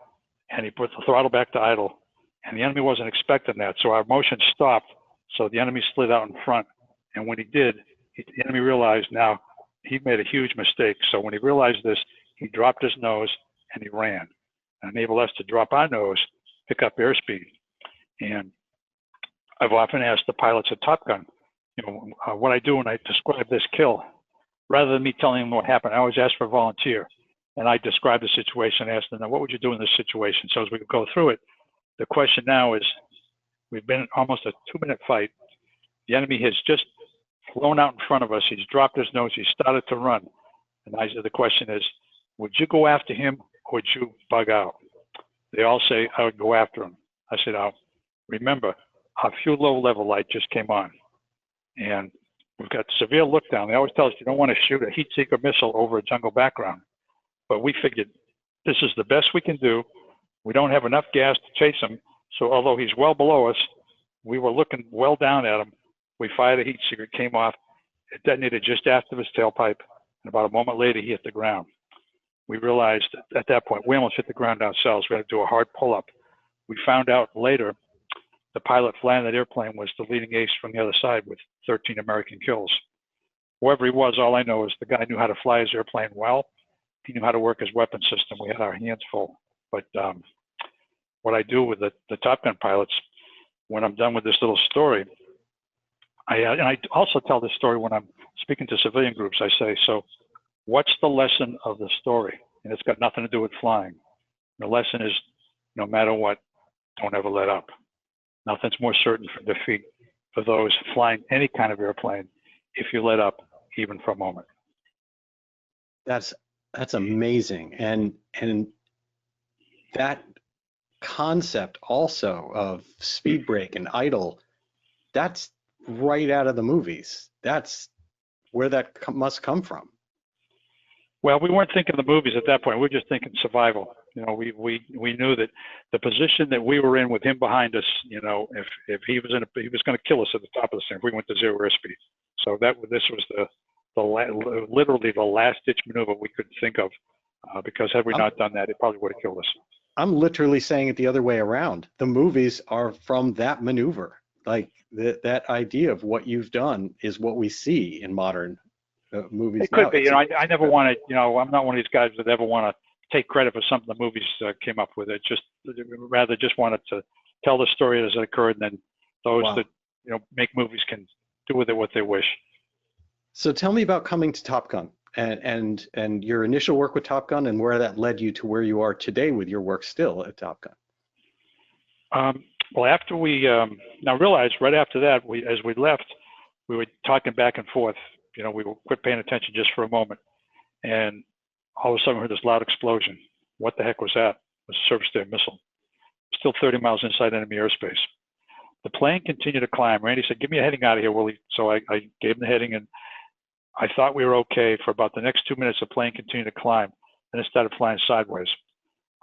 and he put the throttle back to idle. And the enemy wasn't expecting that, so our motion stopped. So the enemy slid out in front. And when he did, the enemy realized now he made a huge mistake. So when he realized this, he dropped his nose and he ran, and enabled us to drop our nose, pick up airspeed. And I've often asked the pilots at TopGun, what I do when I describe this kill, rather than me telling them what happened, I always ask for a volunteer. And I describe the situation, ask them, what would you do in this situation? So as we go through it, the question now is, we've been in almost a 2-minute fight. The enemy has just flown out in front of us. He's dropped his nose. He started to run. And the question is, would you go after him or would you bug out? They all say, I would go after him. I said, remember, our fuel low-level light just came on. And we've got severe look down. They always tell us you don't want to shoot a heat seeker missile over a jungle background. But we figured this is the best we can do. We don't have enough gas to chase him. So although he's well below us, we were looking well down at him. We fired a heat seeker, it came off. It detonated just after his tailpipe. And about a moment later, he hit the ground. We realized at that point, we almost hit the ground ourselves. We had to do a hard pull-up. We found out later the pilot flying that airplane was the leading ace from the other side with 13 American kills. Whoever he was, all I know is the guy knew how to fly his airplane well. He knew how to work his weapon system. We had our hands full. But what I do with the Top Gun pilots, when I'm done with this little story, and I also tell this story when I'm speaking to civilian groups. I say, so what's the lesson of the story? And it's got nothing to do with flying. The lesson is, no matter what, don't ever let up. Nothing's more certain for defeat for those flying any kind of airplane if you let up, even for a moment. That's amazing. And that concept also of speed brake and idle, that's right out of the movies. That's where that must come from. Well, we weren't thinking the movies at that point. We were just thinking survival. We knew that the position that we were in with him behind us, if he was he was going to kill us at the top of the string if we went to zero airspeed. So this was literally the last ditch maneuver we could think of, because had we not done that, it probably would have killed us. I'm literally saying it the other way around. The movies are from that maneuver. Like that idea of what you've done is what we see in modern movies. It could be. I never want to. I'm not one of these guys that ever want to take credit for something the movies came up with. It rather just wanted to tell the story as it occurred, and then those that make movies can do with it what they wish. So tell me about coming to Top Gun and your initial work with Top Gun and where that led you to where you are today with your work still at Top Gun. Well, after we now realized right after that, as we left, we were talking back and forth. We quit paying attention just for a moment, and all of a sudden we heard this loud explosion. What the heck was that? It was a surface-to-air missile. Still 30 miles inside enemy airspace. The plane continued to climb. Randy said, "Give me a heading out of here, Willie." So I gave him the heading, and I thought we were okay for about the next 2 minutes. The plane continued to climb, and it started flying sideways.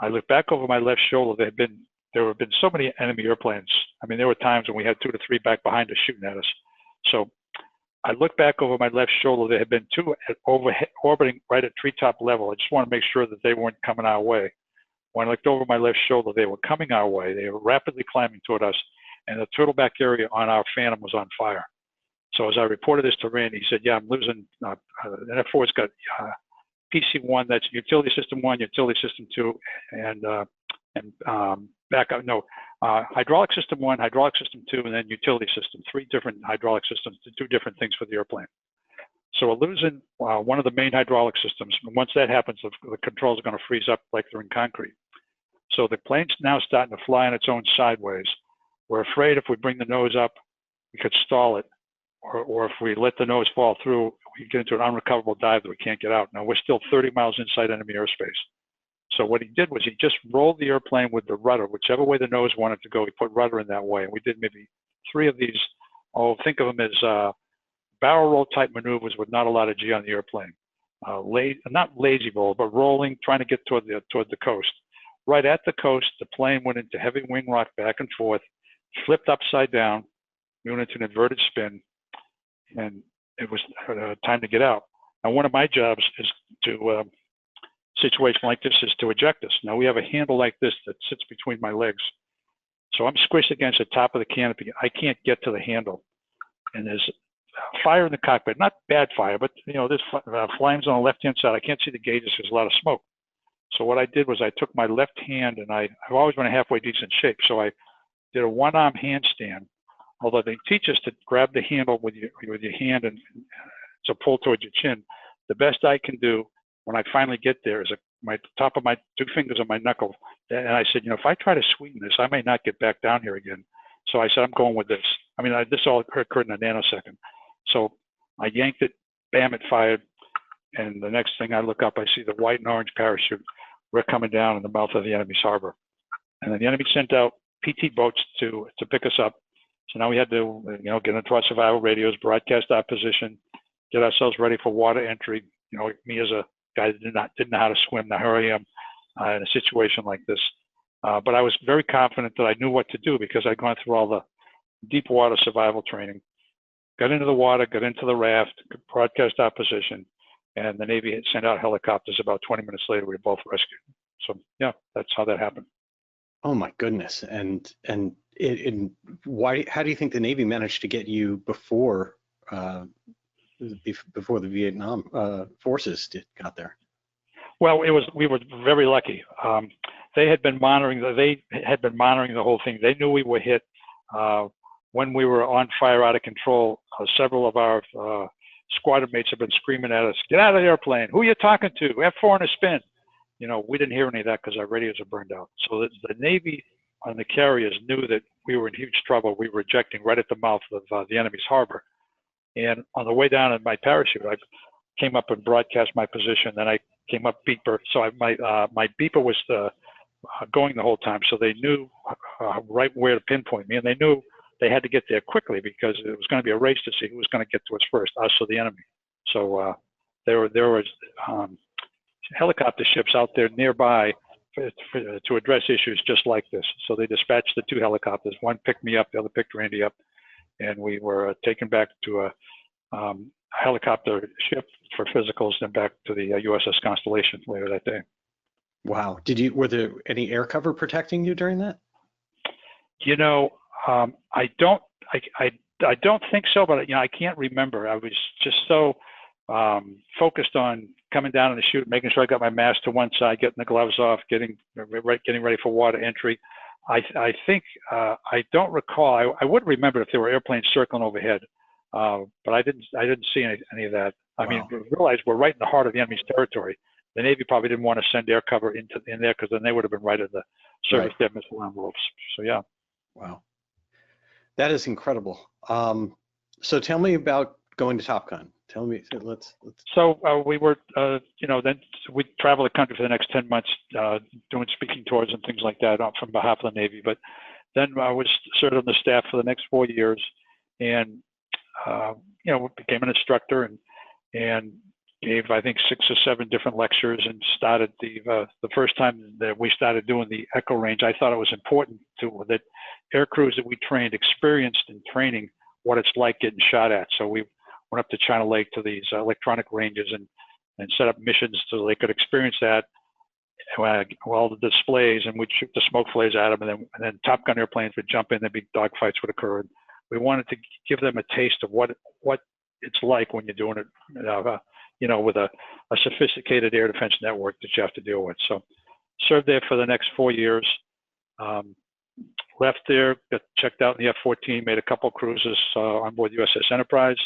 I looked back over my left shoulder. There have been so many enemy airplanes. I mean, there were times when we had 2 to 3 back behind us shooting at us. So I looked back over my left shoulder. There had been 2 orbiting right at treetop level. I just want to make sure that they weren't coming our way. When I looked over my left shoulder, they were coming our way. They were rapidly climbing toward us, and the turtleback area on our Phantom was on fire. So as I reported this to Randy, he said, "Yeah, I'm losing. An F-4's got PC-1, that's utility system 1, utility system 2, and backup. No, hydraulic system 1, hydraulic system 2, and then utility system. 3 different hydraulic systems to do different things for the airplane. So we're losing one of the main hydraulic systems. And once that happens, the controls are going to freeze up like they're in concrete. So the plane's now starting to fly on its own sideways. We're afraid if we bring the nose up, we could stall it. Or if we let the nose fall through, we get into an unrecoverable dive that we can't get out. Now, we're still 30 miles inside enemy airspace. So what he did was he just rolled the airplane with the rudder, whichever way the nose wanted to go, he put rudder in that way. And we did maybe 3 of these, think of them as barrel roll type maneuvers with not a lot of G on the airplane. Not lazy roll, but rolling, trying to get toward the coast. Right at the coast, the plane went into heavy wing rock back and forth, flipped upside down, we went into an inverted spin, and it was time to get out. Now, one of my jobs is to, situation like this is to eject us. Now, we have a handle like this that sits between my legs. So I'm squished against the top of the canopy. I can't get to the handle. And there's fire in the cockpit. Not bad fire, but there's flames on the left-hand side. I can't see the gauges. There's a lot of smoke. So what I did was I took my left hand, and I've always been in halfway decent shape. So I did a one-arm handstand although they teach us to grab the handle with your hand and so pull towards your chin, the best I can do when I finally get there is my top of my 2 fingers on my knuckle. And I said, if I try to sweeten this, I may not get back down here again. So I said, I'm going with this. I mean, this all occurred in a nanosecond. So I yanked it, bam, it fired. And the next thing I look up, I see the white and orange parachute. We're coming down in the mouth of the enemy's harbor. And then the enemy sent out PT boats to pick us up. So now we had to, get into our survival radios, broadcast our position, get ourselves ready for water entry. Me as a guy that didn't know how to swim, now here I am in a situation like this. But I was very confident that I knew what to do because I'd gone through all the deep water survival training. Got into the water, got into the raft, broadcast our position, and the Navy had sent out helicopters. About 20 minutes later, we were both rescued. So yeah, that's how that happened. Oh my goodness! And why? How do you think the Navy managed to get you before the Vietnam forces got there? Well, we were very lucky. They had been monitoring the whole thing. They knew we were hit. When we were on fire out of control, several of our squadron mates have been screaming at us, "Get out of the airplane! Who are you talking to? F-4 in a spin!" We didn't hear any of that because our radios are burned out. So the Navy and the carriers knew that we were in huge trouble. We were ejecting right at the mouth of the enemy's harbor. And on the way down in my parachute, I came up and broadcast my position. Then I came up beeper. So my beeper was going the whole time. So they knew right where to pinpoint me, and they knew they had to get there quickly because it was going to be a race to see who was going to get to us first, us or the enemy. So there was helicopter ships out there nearby to address issues just like this. So they dispatched the 2 helicopters. One picked me up, the other picked Randy up, and we were taken back to a helicopter ship for physicals, then back to the USS Constellation later that day. Wow. Were there any air cover protecting you during that? I don't think so, but I can't remember. I was just so focused on coming down in the chute, making sure I got my mask to one side, getting the gloves off, getting ready for water entry. I think I don't recall. I would remember if there were airplanes circling overhead, but I didn't see any of that. I mean, realize we're right in the heart of the enemy's territory. The Navy probably didn't want to send air cover in there because then they would have been right in the surface dead missile envelopes. So yeah. Wow. That is incredible. So tell me about going to Top Gun. Tell me, let's. So we were, then we traveled the country for the next 10 months, doing speaking tours and things like that from behalf of the Navy. But then I was served on the staff for the next 4 years, and became an instructor and gave, I think, 6 or 7 different lectures, and started the first time that we started doing the echo range. I thought it was important that air crews that we trained experienced in training what it's like getting shot at. So we went up to China Lake to these electronic ranges and set up missions so they could experience that. All the displays, and we'd shoot the smoke flares at them, and then Top Gun airplanes would jump in, and big dogfights would occur. And we wanted to give them a taste of what it's like when you're doing it, with a sophisticated air defense network that you have to deal with. So served there for the next 4 years. Left there, got checked out in the F-14, made a couple cruises on board USS Enterprise.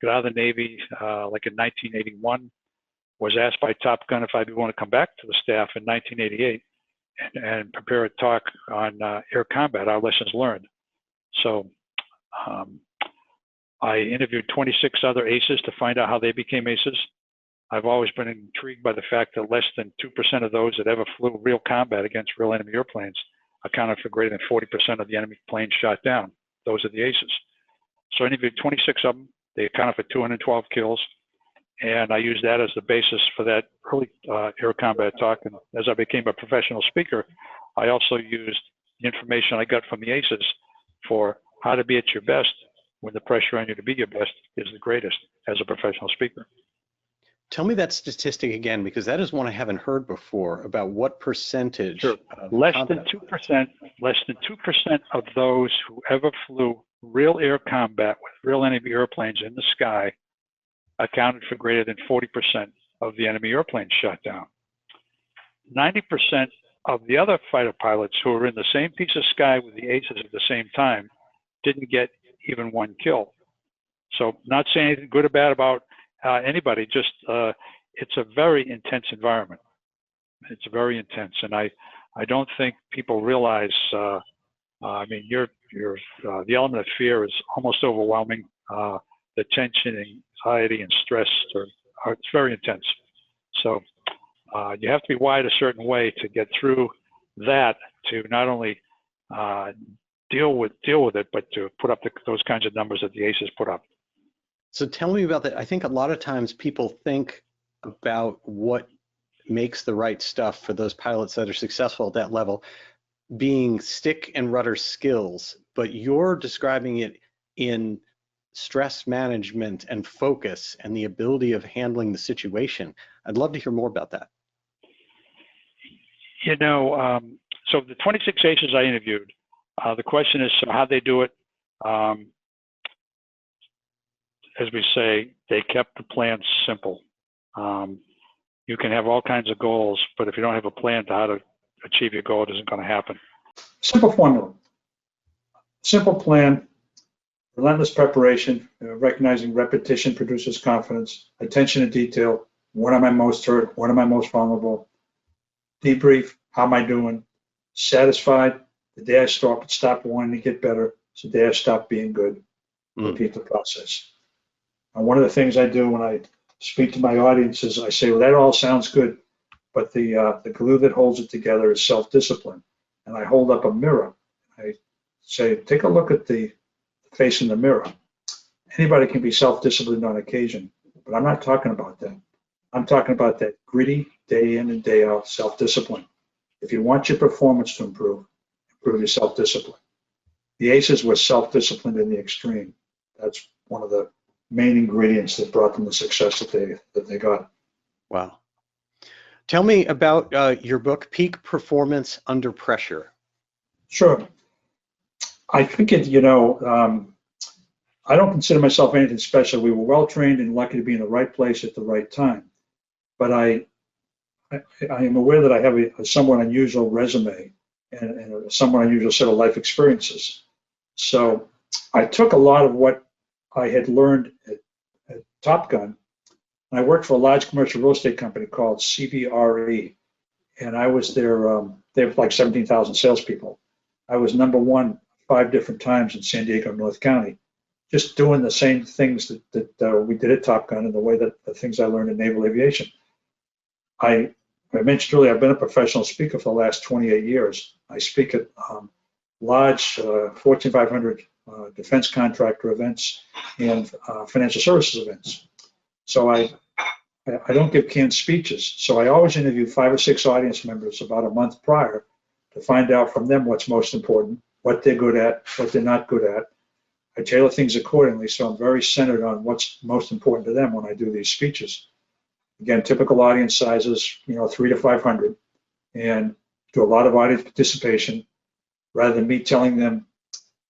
Got out of the Navy like in 1981. Was asked by Top Gun if I'd want to come back to the staff in 1988 and prepare a talk on air combat, our lessons learned. So I interviewed 26 other aces to find out how they became aces. I've always been intrigued by the fact that less than 2% of those that ever flew real combat against real enemy airplanes accounted for greater than 40% of the enemy planes shot down. Those are the aces. So I interviewed 26 of them. They accounted for 212 kills. And I used that as the basis for that early air combat talk. And as I became a professional speaker, I also used the information I got from the aces for how to be at your best when the pressure on you to be your best is the greatest as a professional speaker. Tell me that statistic again, because that is one I haven't heard before, about what percentage. Sure. Less than 2% of those who ever flew real air combat with real enemy airplanes in the sky accounted for greater than 40% of the enemy airplanes shot down. 90% of the other fighter pilots who were in the same piece of sky with the aces at the same time didn't get even one kill. So not saying anything good or bad about anybody, just it's a very intense environment. It's very intense, and I don't think people realize. I mean, the element of fear is almost overwhelming. The tension, anxiety, and stress it's very intense. So you have to be wired a certain way to get through that, to not only deal with it, but to put up those kinds of numbers that the aces put up. So tell me about that. I think a lot of times people think about what makes the right stuff for those pilots that are successful at that level being stick and rudder skills, but you're describing it in stress management and focus and the ability of handling the situation. I'd love to hear more about that. You know, so the 26 aces I interviewed, the question is, so how'd they do it? As we say, they kept the plan simple. You can have all kinds of goals, but if you don't have a plan to how to achieve your goal, it isn't going to happen. Simple formula. Simple plan, relentless preparation, recognizing repetition produces confidence, attention to detail. When am I most hurt? When am I most vulnerable? Debrief, how am I doing? Satisfied, the day I stop wanting to get better, it's the day I stop being good. Repeat the process. And one of the things I do when I speak to my audiences, I say, well, that all sounds good, but the glue that holds it together is self-discipline. And I hold up a mirror. I say, take a look at the face in the mirror. Anybody can be self-disciplined on occasion, but I'm not talking about that. I'm talking about that gritty, day in and day out self-discipline. If you want your performance to improve your self-discipline. The aces were self-disciplined in the extreme. That's one of the main ingredients that brought them the success that they got. Wow. Tell me about your book, Peak Performance Under Pressure. Sure. I figured, I don't consider myself anything special. We were well trained and lucky to be in the right place at the right time. But I am aware that I have a somewhat unusual resume and a somewhat unusual set of life experiences. So I took a lot of what I had learned at TopGun. I worked for a large commercial real estate company called CBRE, and I was there. They have like 17,000 salespeople. I was number one 5 different times in San Diego, North County, just doing the same things that we did at TopGun and the way that the things I learned in naval aviation. I mentioned earlier, I've been a professional speaker for the last 28 years. I speak at large Fortune 500 defense contractor events and financial services events. So I don't give canned speeches. So I always interview 5 or 6 audience members about a month prior to find out from them what's most important, what they're good at, what they're not good at. I tailor things accordingly, so I'm very centered on what's most important to them when I do these speeches. Again, typical audience sizes, 3 to 500, and do a lot of audience participation. Rather than me telling them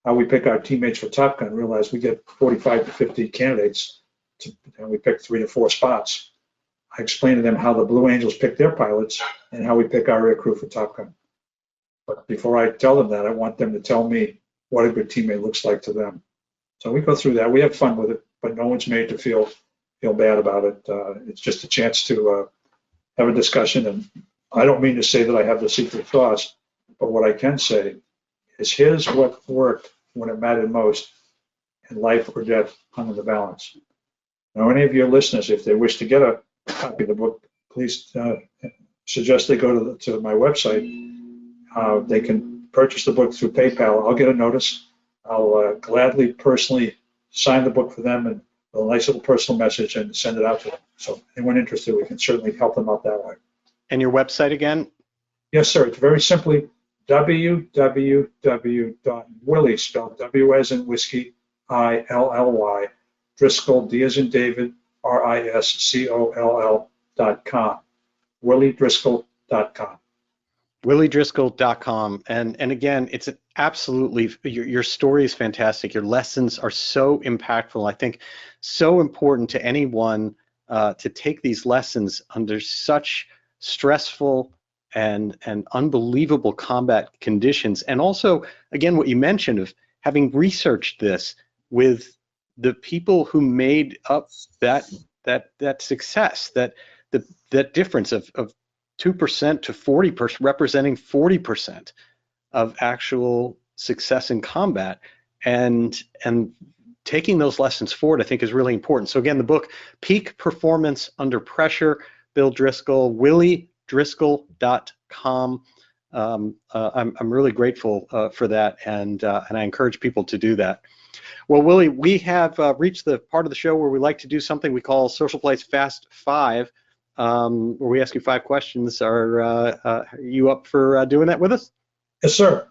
how we pick our teammates for TopGun, realize we get 45 to 50 candidates, and we pick 3 to 4 spots. I explain to them how the Blue Angels pick their pilots and how we pick our air crew for TopGun. But before I tell them that, I want them to tell me what a good teammate looks like to them. So we go through that. We have fun with it, but no one's made to feel bad about it. It's just a chance to have a discussion. And I don't mean to say that I have the secret sauce, but what I can say is here's what worked when it mattered most, and life or death hung in the balance. Now, any of your listeners, if they wish to get a copy of the book, please suggest they go to my website. They can purchase the book through PayPal. I'll get a notice. I'll gladly personally sign the book for them and a nice little personal message and send it out to them. So anyone interested, we can certainly help them out that way. And your website again? Yes, sir. It's very simply www.willy, spelled W as in whiskey, I-L-L-Y, Driscoll, D as in David, RISCOLL.com, willydriscoll.com. WillyDriscoll.com. And again, it's absolutely, your story is fantastic. Your lessons are so impactful. I think so important to anyone to take these lessons under such stressful and unbelievable combat conditions. And also, again, what you mentioned of having researched this, with the people who made up that success, that difference of 2% to 40%, representing 40% of actual success in combat, and taking those lessons forward, I think, is really important. So again, the book, Peak Performance Under Pressure, Bill Driscoll, willydriscoll.com. I'm really grateful for that, and I encourage people to do that. Well, Willie, we have reached the part of the show where we like to do something we call SocialFlight's Fast Five, where we ask you 5 questions. Are you up for doing that with us? Yes, sir.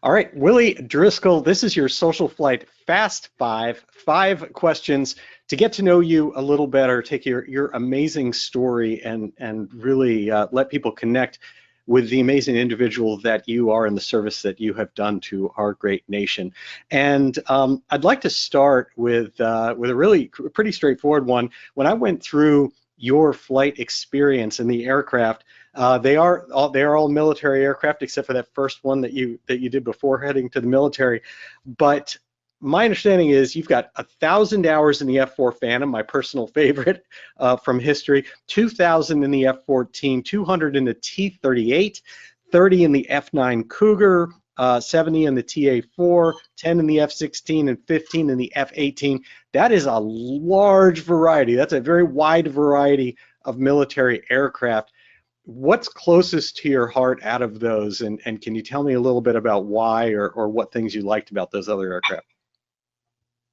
All right, Willy Driscoll, this is your SocialFlight Fast Five. 5 questions to get to know you a little better, take your amazing story, and really let people connect with the amazing individual that you are and the service that you have done to our great nation. And I'd like to start with a really pretty straightforward one. When I went through your flight experience in the aircraft, they are all military aircraft except for that first one that you did before heading to the military. But my understanding is you've got 1,000 hours in the F-4 Phantom, my personal favorite from history, 2,000 in the F-14, 200 in the T-38, 30 in the F-9 Cougar, 70 in the TA-4, 10 in the F-16, and 15 in the F-18. That is a large variety. That's a very wide variety of military aircraft. What's closest to your heart out of those, and can you tell me a little bit about why or what things you liked about those other aircraft?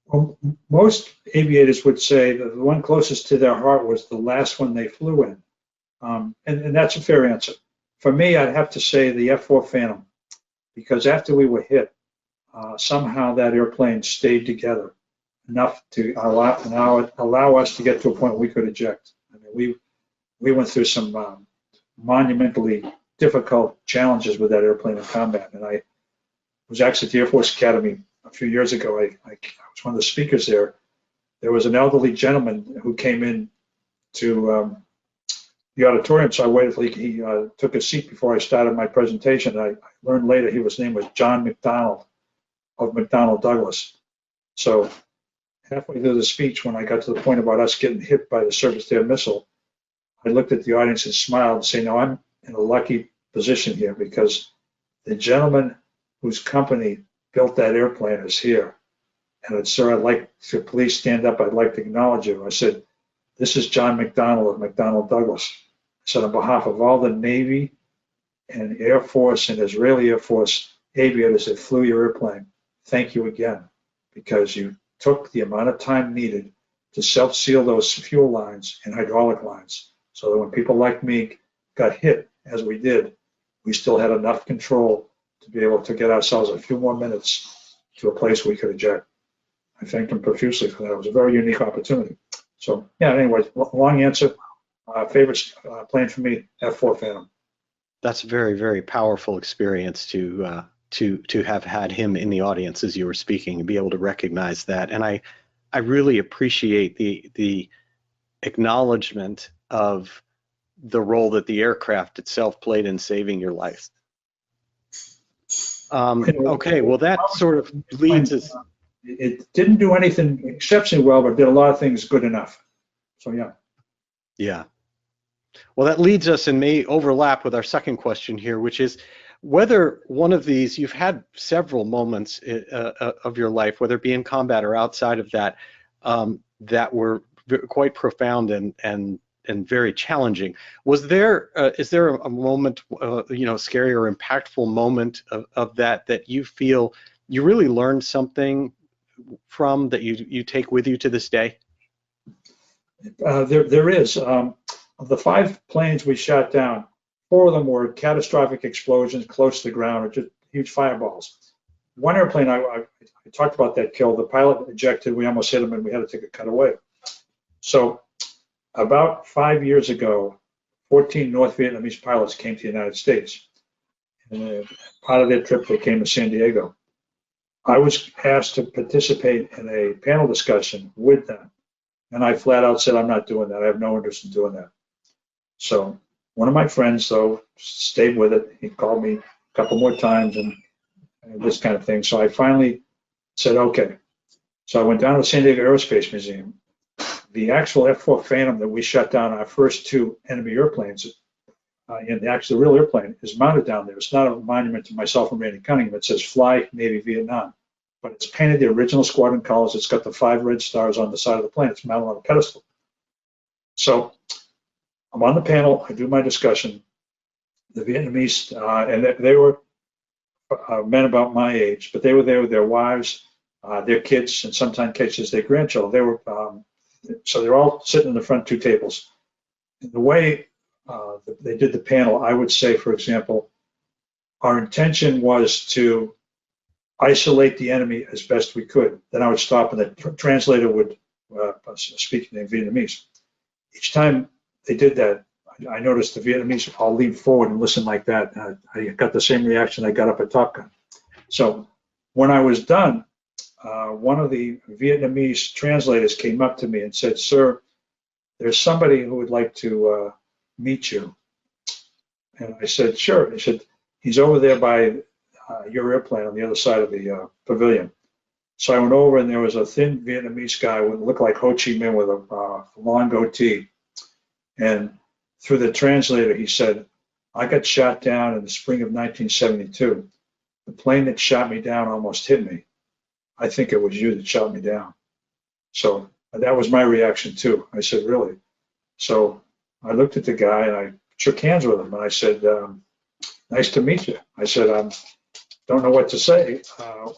Well, most aviators would say that the one closest to their heart was the last one they flew in. And that's a fair answer. For me, I'd have to say the F-4 Phantom, because after we were hit, somehow that airplane stayed together enough to allow us to get to a point where we could eject. I mean, we went through some monumentally difficult challenges with that airplane in combat. And I was actually at the Air Force Academy a few years ago. I was one of the speakers there. There was an elderly gentleman who came in to the auditorium, so I waited till he took a seat before I started my presentation. I learned later his name was John McDonald of McDonnell Douglas. So halfway through the speech, when I got to the point about us getting hit by the surface-to-air missile, I looked at the audience and smiled and said, "No, I'm in a lucky position here because the gentleman whose company built that airplane is here. And sir, I'd like to please stand up. I'd like to acknowledge you." I said, "This is John McDonald of McDonnell Douglas." I said, "On behalf of all the Navy and Air Force and Israeli Air Force aviators that flew your airplane, thank you again, because you took the amount of time needed to self-seal those fuel lines and hydraulic lines so that when people like me got hit, as we did, we still had enough control to be able to get ourselves a few more minutes to a place we could eject." I thank him profusely for that. It was a very unique opportunity. So, yeah, anyway, long answer. Favorite plane for me, F-4 Phantom. That's a very, very powerful experience to have had him in the audience as you were speaking and be able to recognize that. And I really appreciate the acknowledgement of the role that the aircraft itself played in saving your life. Okay, well, that sort of leads us. It didn't do anything exceptionally well, but did a lot of things good enough. So, yeah. Yeah. Well, that leads us and may overlap with our second question here, which is whether one of these, you've had several moments of your life, whether it be in combat or outside of that, that were quite profound and very challenging. Was there, is there a moment, scary or impactful moment of that you feel you really learned something from that you take with you to this day? There is. Of the 5 planes we shot down, 4 of them were catastrophic explosions close to the ground, or just huge fireballs. One airplane, I talked about that kill. The pilot ejected. We almost hit him, and we had to take a cutaway. So about 5 years ago, 14 North Vietnamese pilots came to the United States. And part of their trip, they came to San Diego. I was asked to participate in a panel discussion with them. And I flat out said, "I'm not doing that. I have no interest in doing that." So one of my friends, though, stayed with it. He called me a couple more times and this kind of thing. So I finally Said, okay. So I went down to the San Diego Aerospace Museum. The actual F-4 Phantom that we shot down our first two enemy airplanes, and the actual real airplane is mounted down there. It's not a monument to myself and Randy Cunningham. It says Fly Navy Vietnam, but it's painted the original squadron colors. It's got the 5 red stars on the side of the plane. It's mounted on a pedestal. So I'm on the panel. I do my discussion. The Vietnamese, and they were men about my age, but they were there with their wives, their kids, and sometimes cases their grandchildren. They were so they're all sitting in the front two tables. And the way they did the panel, I would say, for example, our intention was to isolate the enemy as best we could. Then I would stop, and the translator would speak in Vietnamese. Each time they did that, I noticed the Vietnamese all lean forward and listen like that. I got the same reaction I got up at Top Gun. So when I was done, one of the Vietnamese translators came up to me and said, "Sir, there's somebody who would like to meet you." And I said, "Sure." He said, "He's over there by your airplane on the other side of the pavilion." So I went over, and there was a thin Vietnamese guy who looked like Ho Chi Minh with a long goatee. And through the translator, he said, "I got shot down in the spring of 1972. The plane that shot me down almost hit me. I think it was you that shot me down." So that was my reaction too. I said, "Really?" So I looked at the guy and I shook hands with him, and I said, "Nice to meet you." I said, "Don't know what to say.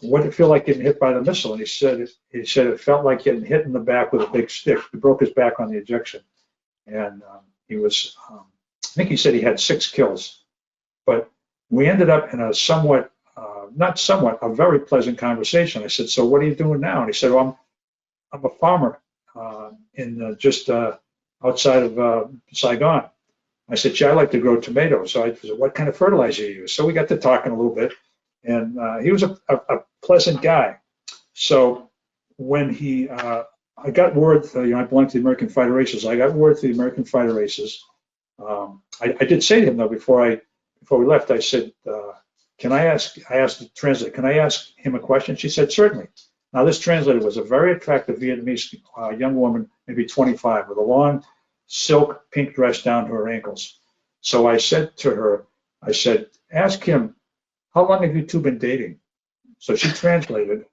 What did it feel like getting hit by the missile?" And he said it felt like getting hit in the back with a big stick. He broke his back on the ejection. And he was, I think he said he had 6 kills. But we ended up in a somewhat, not somewhat, a very pleasant conversation. I said, "So what are you doing now?" And he said, "Well, I'm a farmer in just outside of Saigon." I said, "Gee, I like to grow tomatoes." So I said, "What kind of fertilizer you use?" So we got to talking a little bit. And he was a pleasant guy. So when I got word, I belonged to the American Fighter Races. I got word to the American Fighter Races. I did say to him though, before we left, I said, I asked the translator, "Can I ask him a question?" She said, "Certainly." Now this translator was a very attractive Vietnamese young woman, maybe 25, with a long silk pink dress down to her ankles. So I said to her, I said, "Ask him, how long have you two been dating?" So she translated.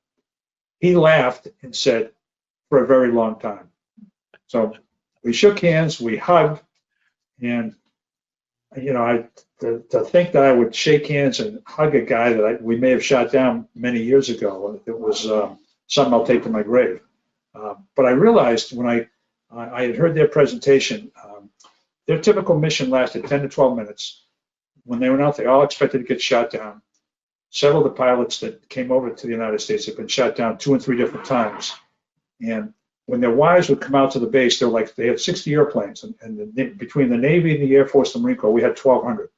He laughed and said, "For a very long time." So we shook hands, we hugged, and to think that I would shake hands and hug a guy that we may have shot down many years ago, it was something I'll take to my grave. But I realized when I had heard their presentation, their typical mission lasted 10 to 12 minutes. When they went out, they all expected to get shot down. Several of the pilots that came over to the United States had been shot down 2 and 3 different times. And when their wives would come out to the base, they had 60 airplanes, and between the Navy and the Air Force and the Marine Corps, we had 1,200.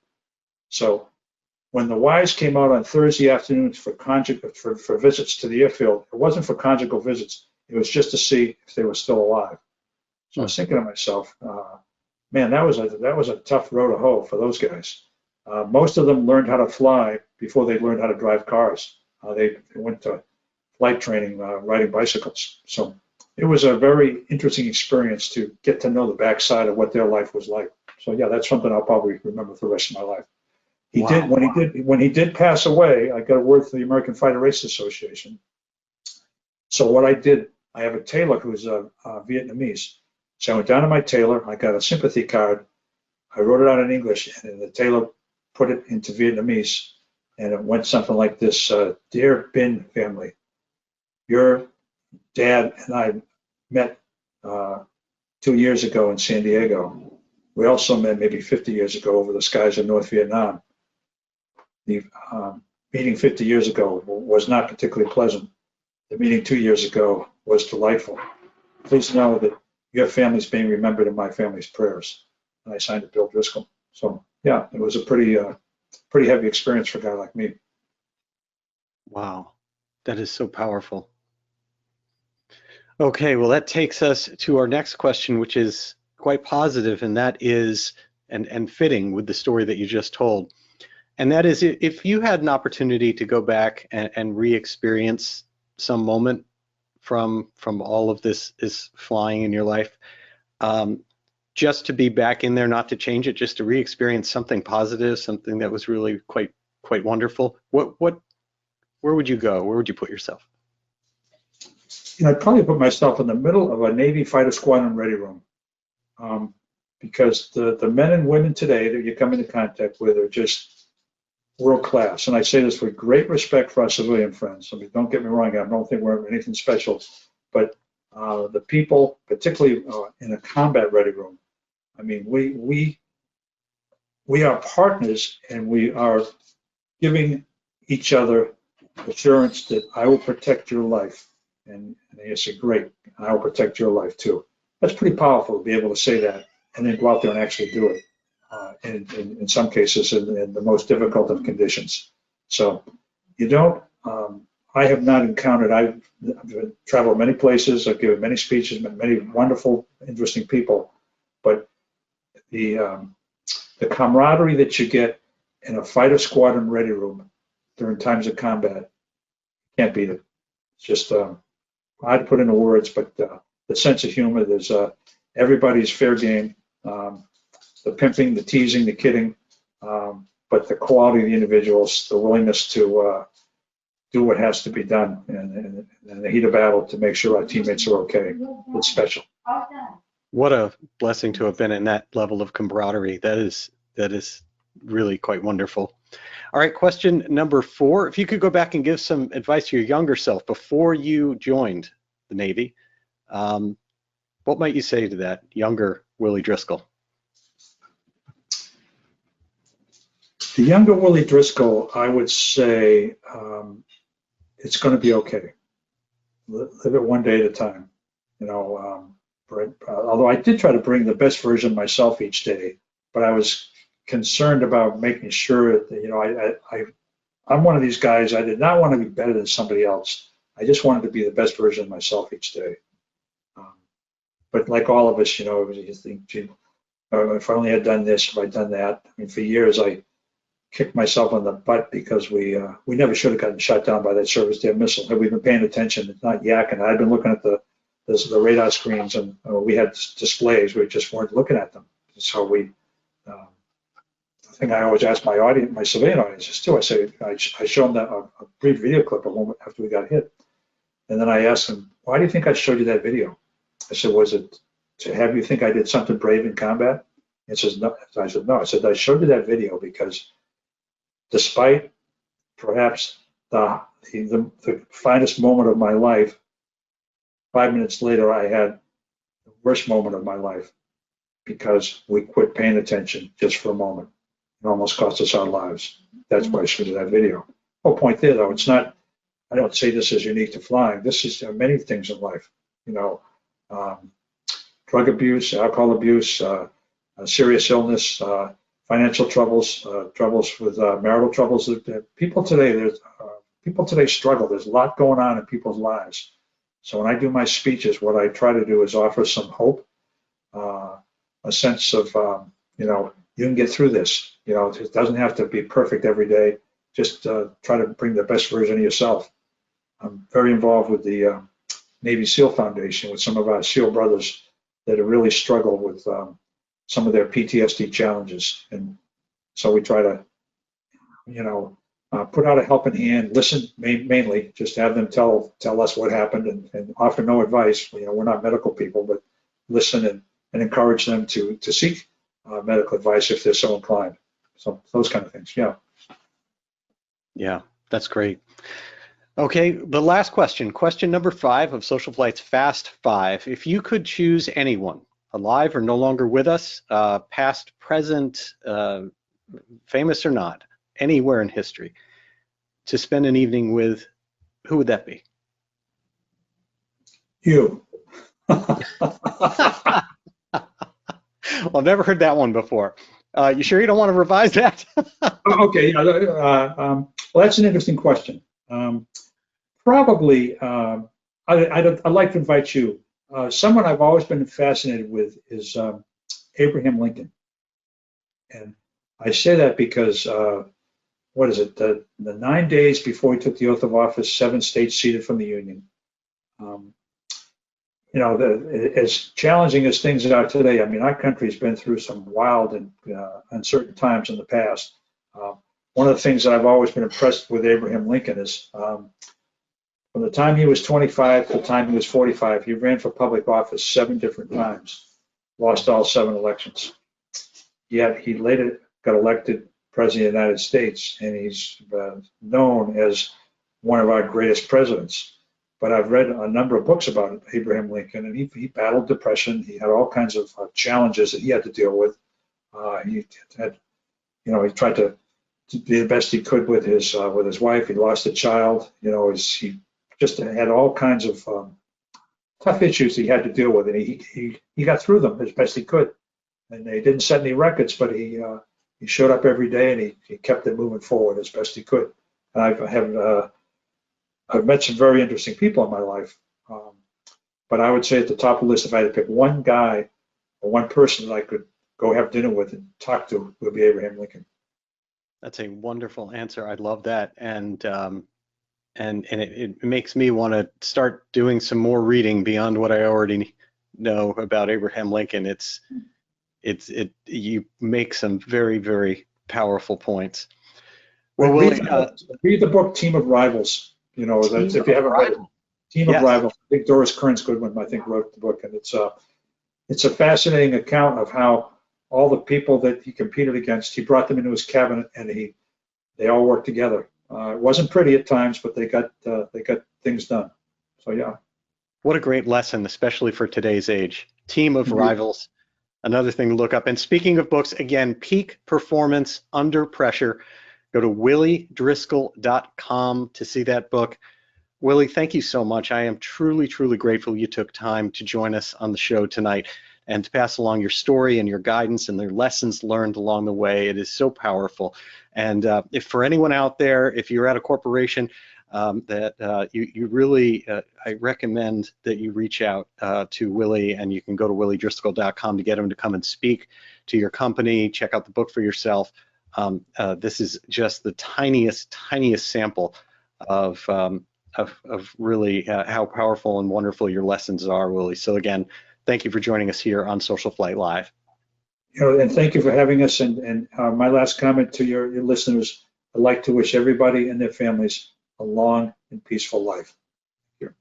So when the wives came out on Thursday afternoons for visits to the airfield, it wasn't for conjugal visits. It was just to see if they were still alive. So I was thinking to myself, man, that was a tough row to hoe for those guys. Most of them learned how to fly before they learned how to drive cars. They went to flight training, riding bicycles. So it was a very interesting experience to get to know the backside of what their life was like. So yeah, that's something I'll probably remember for the rest of my life. When he did pass away, I got a word from the American Fighter Races Association. So what I did, I have a tailor who's Vietnamese. So I went down to my tailor, I got a sympathy card, I wrote it out in English, and the tailor put it into Vietnamese, and it went something like this: "Dear Bin family, your dad and I met 2 years ago in San Diego. We also met maybe 50 years ago over the skies of North Vietnam. The meeting 50 years ago was not particularly pleasant. The meeting 2 years ago was delightful. Please know that your family's being remembered in my family's prayers." And I signed it, Bill Driscoll. So yeah, it was a pretty heavy experience for a guy like me. Wow, that is so powerful. Okay, well, that takes us to our next question, which is quite positive, and that is, and fitting with the story that you just told. And that is, if you had an opportunity to go back and re-experience some moment from all of this is flying in your life, just to be back in there, not to change it, just to re-experience something positive, something that was really quite wonderful, where would you go? Where would you put yourself? I'd probably put myself in the middle of a Navy fighter squadron ready room, because the men and women today that you come into contact with are just world class. And I say this with great respect for our civilian friends. I mean, don't get me wrong, I don't think we're anything special, but the people, particularly in a combat ready room, I mean, we are partners, and we are giving each other assurance that I will protect your life. And they say, great, I will protect your life too. That's pretty powerful to be able to say that and then go out there and actually do it. In some cases, in the most difficult of conditions. So you don't, I have not encountered, I've traveled many places, I've given many speeches, met many wonderful, interesting people, but the camaraderie that you get in a fighter squadron ready room during times of combat, can't beat it. It's just, I'd put into words, but the sense of humor, there's everybody's fair game. The pimping, the teasing, the kidding, but the quality of the individuals, the willingness to do what has to be done in the heat of battle to make sure our teammates are okay. It's special. What a blessing to have been in that level of camaraderie. That is really quite wonderful. All right, question number 4. If you could go back and give some advice to your younger self before you joined the Navy, what might you say to that younger Willy Driscoll? The younger Willy Driscoll, I would say, it's going to be okay. Live it one day at a time. Although I did try to bring the best version of myself each day, but I was concerned about making sure that, I'm one of these guys, I did not want to be better than somebody else. I just wanted to be the best version of myself each day. But like all of us, you think, gee, if I only had done this, if I'd done that. I mean, for years, I kicked myself on the butt because we never should have gotten shot down by that surface to air missile. Had we been paying attention, not yakking. I'd been looking at the radar screens, and we had displays. We just weren't looking at them. So the thing I always ask my audience, my civilian audiences too, I show them a brief video clip of one after we got hit. And then I asked them, why do you think I showed you that video? I said, was it to have you think I did something brave in combat? It says, no. I said, no. I said, I showed you that video because despite perhaps the finest moment of my life, 5 minutes later, I had the worst moment of my life because we quit paying attention just for a moment. It almost cost us our lives. That's why I showed you that video. Whole point there, though, it's not, I don't say this is unique to flying. This is many things in life, drug abuse, alcohol abuse, serious illness, financial troubles, troubles with marital troubles. People today struggle. There's a lot going on in people's lives. So when I do my speeches, what I try to do is offer some hope, a sense of, you can get through this. It doesn't have to be perfect every day. Just try to bring the best version of yourself. I'm very involved with the Navy SEAL Foundation with some of our SEAL brothers that have really struggled with some of their PTSD challenges. And so we try to, put out a helping hand, listen mainly, just have them tell us what happened and offer no advice. We're not medical people, but listen and encourage them to seek medical advice if they're so inclined. So those kind of things, yeah. Yeah, that's great. Okay, the last question number 5 of SocialFlight's Fast 5. If you could choose anyone, alive or no longer with us, past, present, famous or not, anywhere in history, to spend an evening with, who would that be? You. Well, I've never heard that one before. You sure you don't want to revise that? Okay, well, that's an interesting question. Probably, I'd like to invite you. Someone I've always been fascinated with is Abraham Lincoln. And I say that because what is it, the 9 days before he took the oath of office, 7 states ceded from the Union. You know, as challenging as things are today, I mean, our country's been through some wild and uncertain times in the past. One of the things that I've always been impressed with Abraham Lincoln is from the time he was 25 to the time he was 45, he ran for public office 7 different times, lost all 7 elections. Yet he later got elected president of the United States, and he's known as one of our greatest presidents. But I've read a number of books about Abraham Lincoln, and he battled depression. He had all kinds of challenges that he had to deal with. He had, you know, he tried to do the best he could with his wife. He lost a child. You know, he just had all kinds of tough issues he had to deal with, and he got through them as best he could. And they didn't set any records, but he showed up every day, and he kept it moving forward as best he could. And I've met some very interesting people in my life, but I would say at the top of the list, if I had to pick one guy or one person that I could go have dinner with and talk to, would be Abraham Lincoln. That's a wonderful answer. I love that, and it makes me want to start doing some more reading beyond what I already know about Abraham Lincoln. You make some very, very powerful points. Well, Willie, read the book Team of Rivals. You know, if you haven't read it, Team of Rivals. I think Doris Kearns Goodwin, I think, wrote the book, and it's a fascinating account of how all the people that he competed against, he brought them into his cabinet, and they all worked together. It wasn't pretty at times, but they got things done. So yeah. What a great lesson, especially for today's age. Team of Rivals, another thing to look up. And speaking of books, again, Peak Performance Under Pressure. Go to willydriscoll.com to see that book. Willie, thank you so much. I am truly, truly grateful you took time to join us on the show tonight and to pass along your story and your guidance and the lessons learned along the way. It is so powerful. And if for anyone out there, if you're at a corporation you really, I recommend that you reach out to Willie, and you can go to willydriscoll.com to get him to come and speak to your company, check out the book for yourself. This is just the tiniest sample of really how powerful and wonderful your lessons are, Willie. So again, thank you for joining us here on SocialFlight Live. You know, and thank you for having us. And my last comment to your listeners, I'd like to wish everybody and their families a long and peaceful life. Here.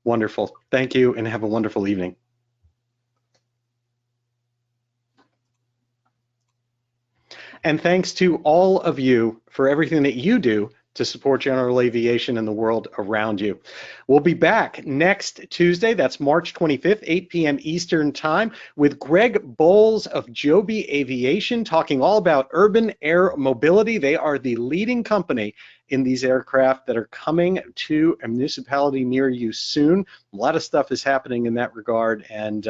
Wonderful. Thank you, and have a wonderful evening. And thanks to all of you for everything that you do to support general aviation and the world around you. We'll be back next Tuesday, that's March 25th, 8 p.m. Eastern Time, with Greg Bowles of Joby Aviation, talking all about urban air mobility. They are the leading company in these aircraft that are coming to a municipality near you soon. A lot of stuff is happening in that regard, and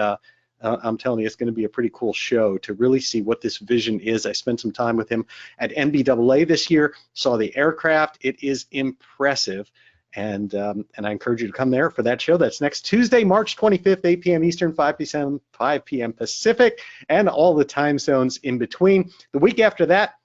I'm telling you, it's going to be a pretty cool show to really see what this vision is. I spent some time with him at NBAA this year, saw the aircraft. It is impressive, and I encourage you to come there for that show. That's next Tuesday, March 25th, 8 p.m. Eastern, 5 p.m. Pacific, and all the time zones in between. The week after that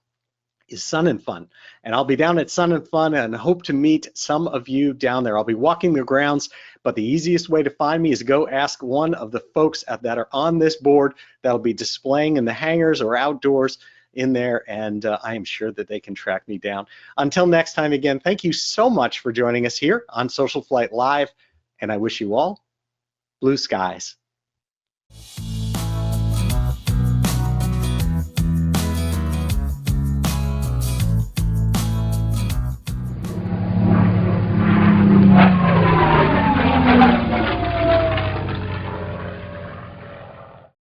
is Sun and Fun, and I'll be down at Sun and Fun and hope to meet some of you down there. I'll be walking the grounds, but the easiest way to find me is go ask one of the folks that are on this board that'll be displaying in the hangars or outdoors in there, and I am sure that they can track me down. Until next time, again, thank you so much for joining us here on SocialFlight Live, and I wish you all blue skies.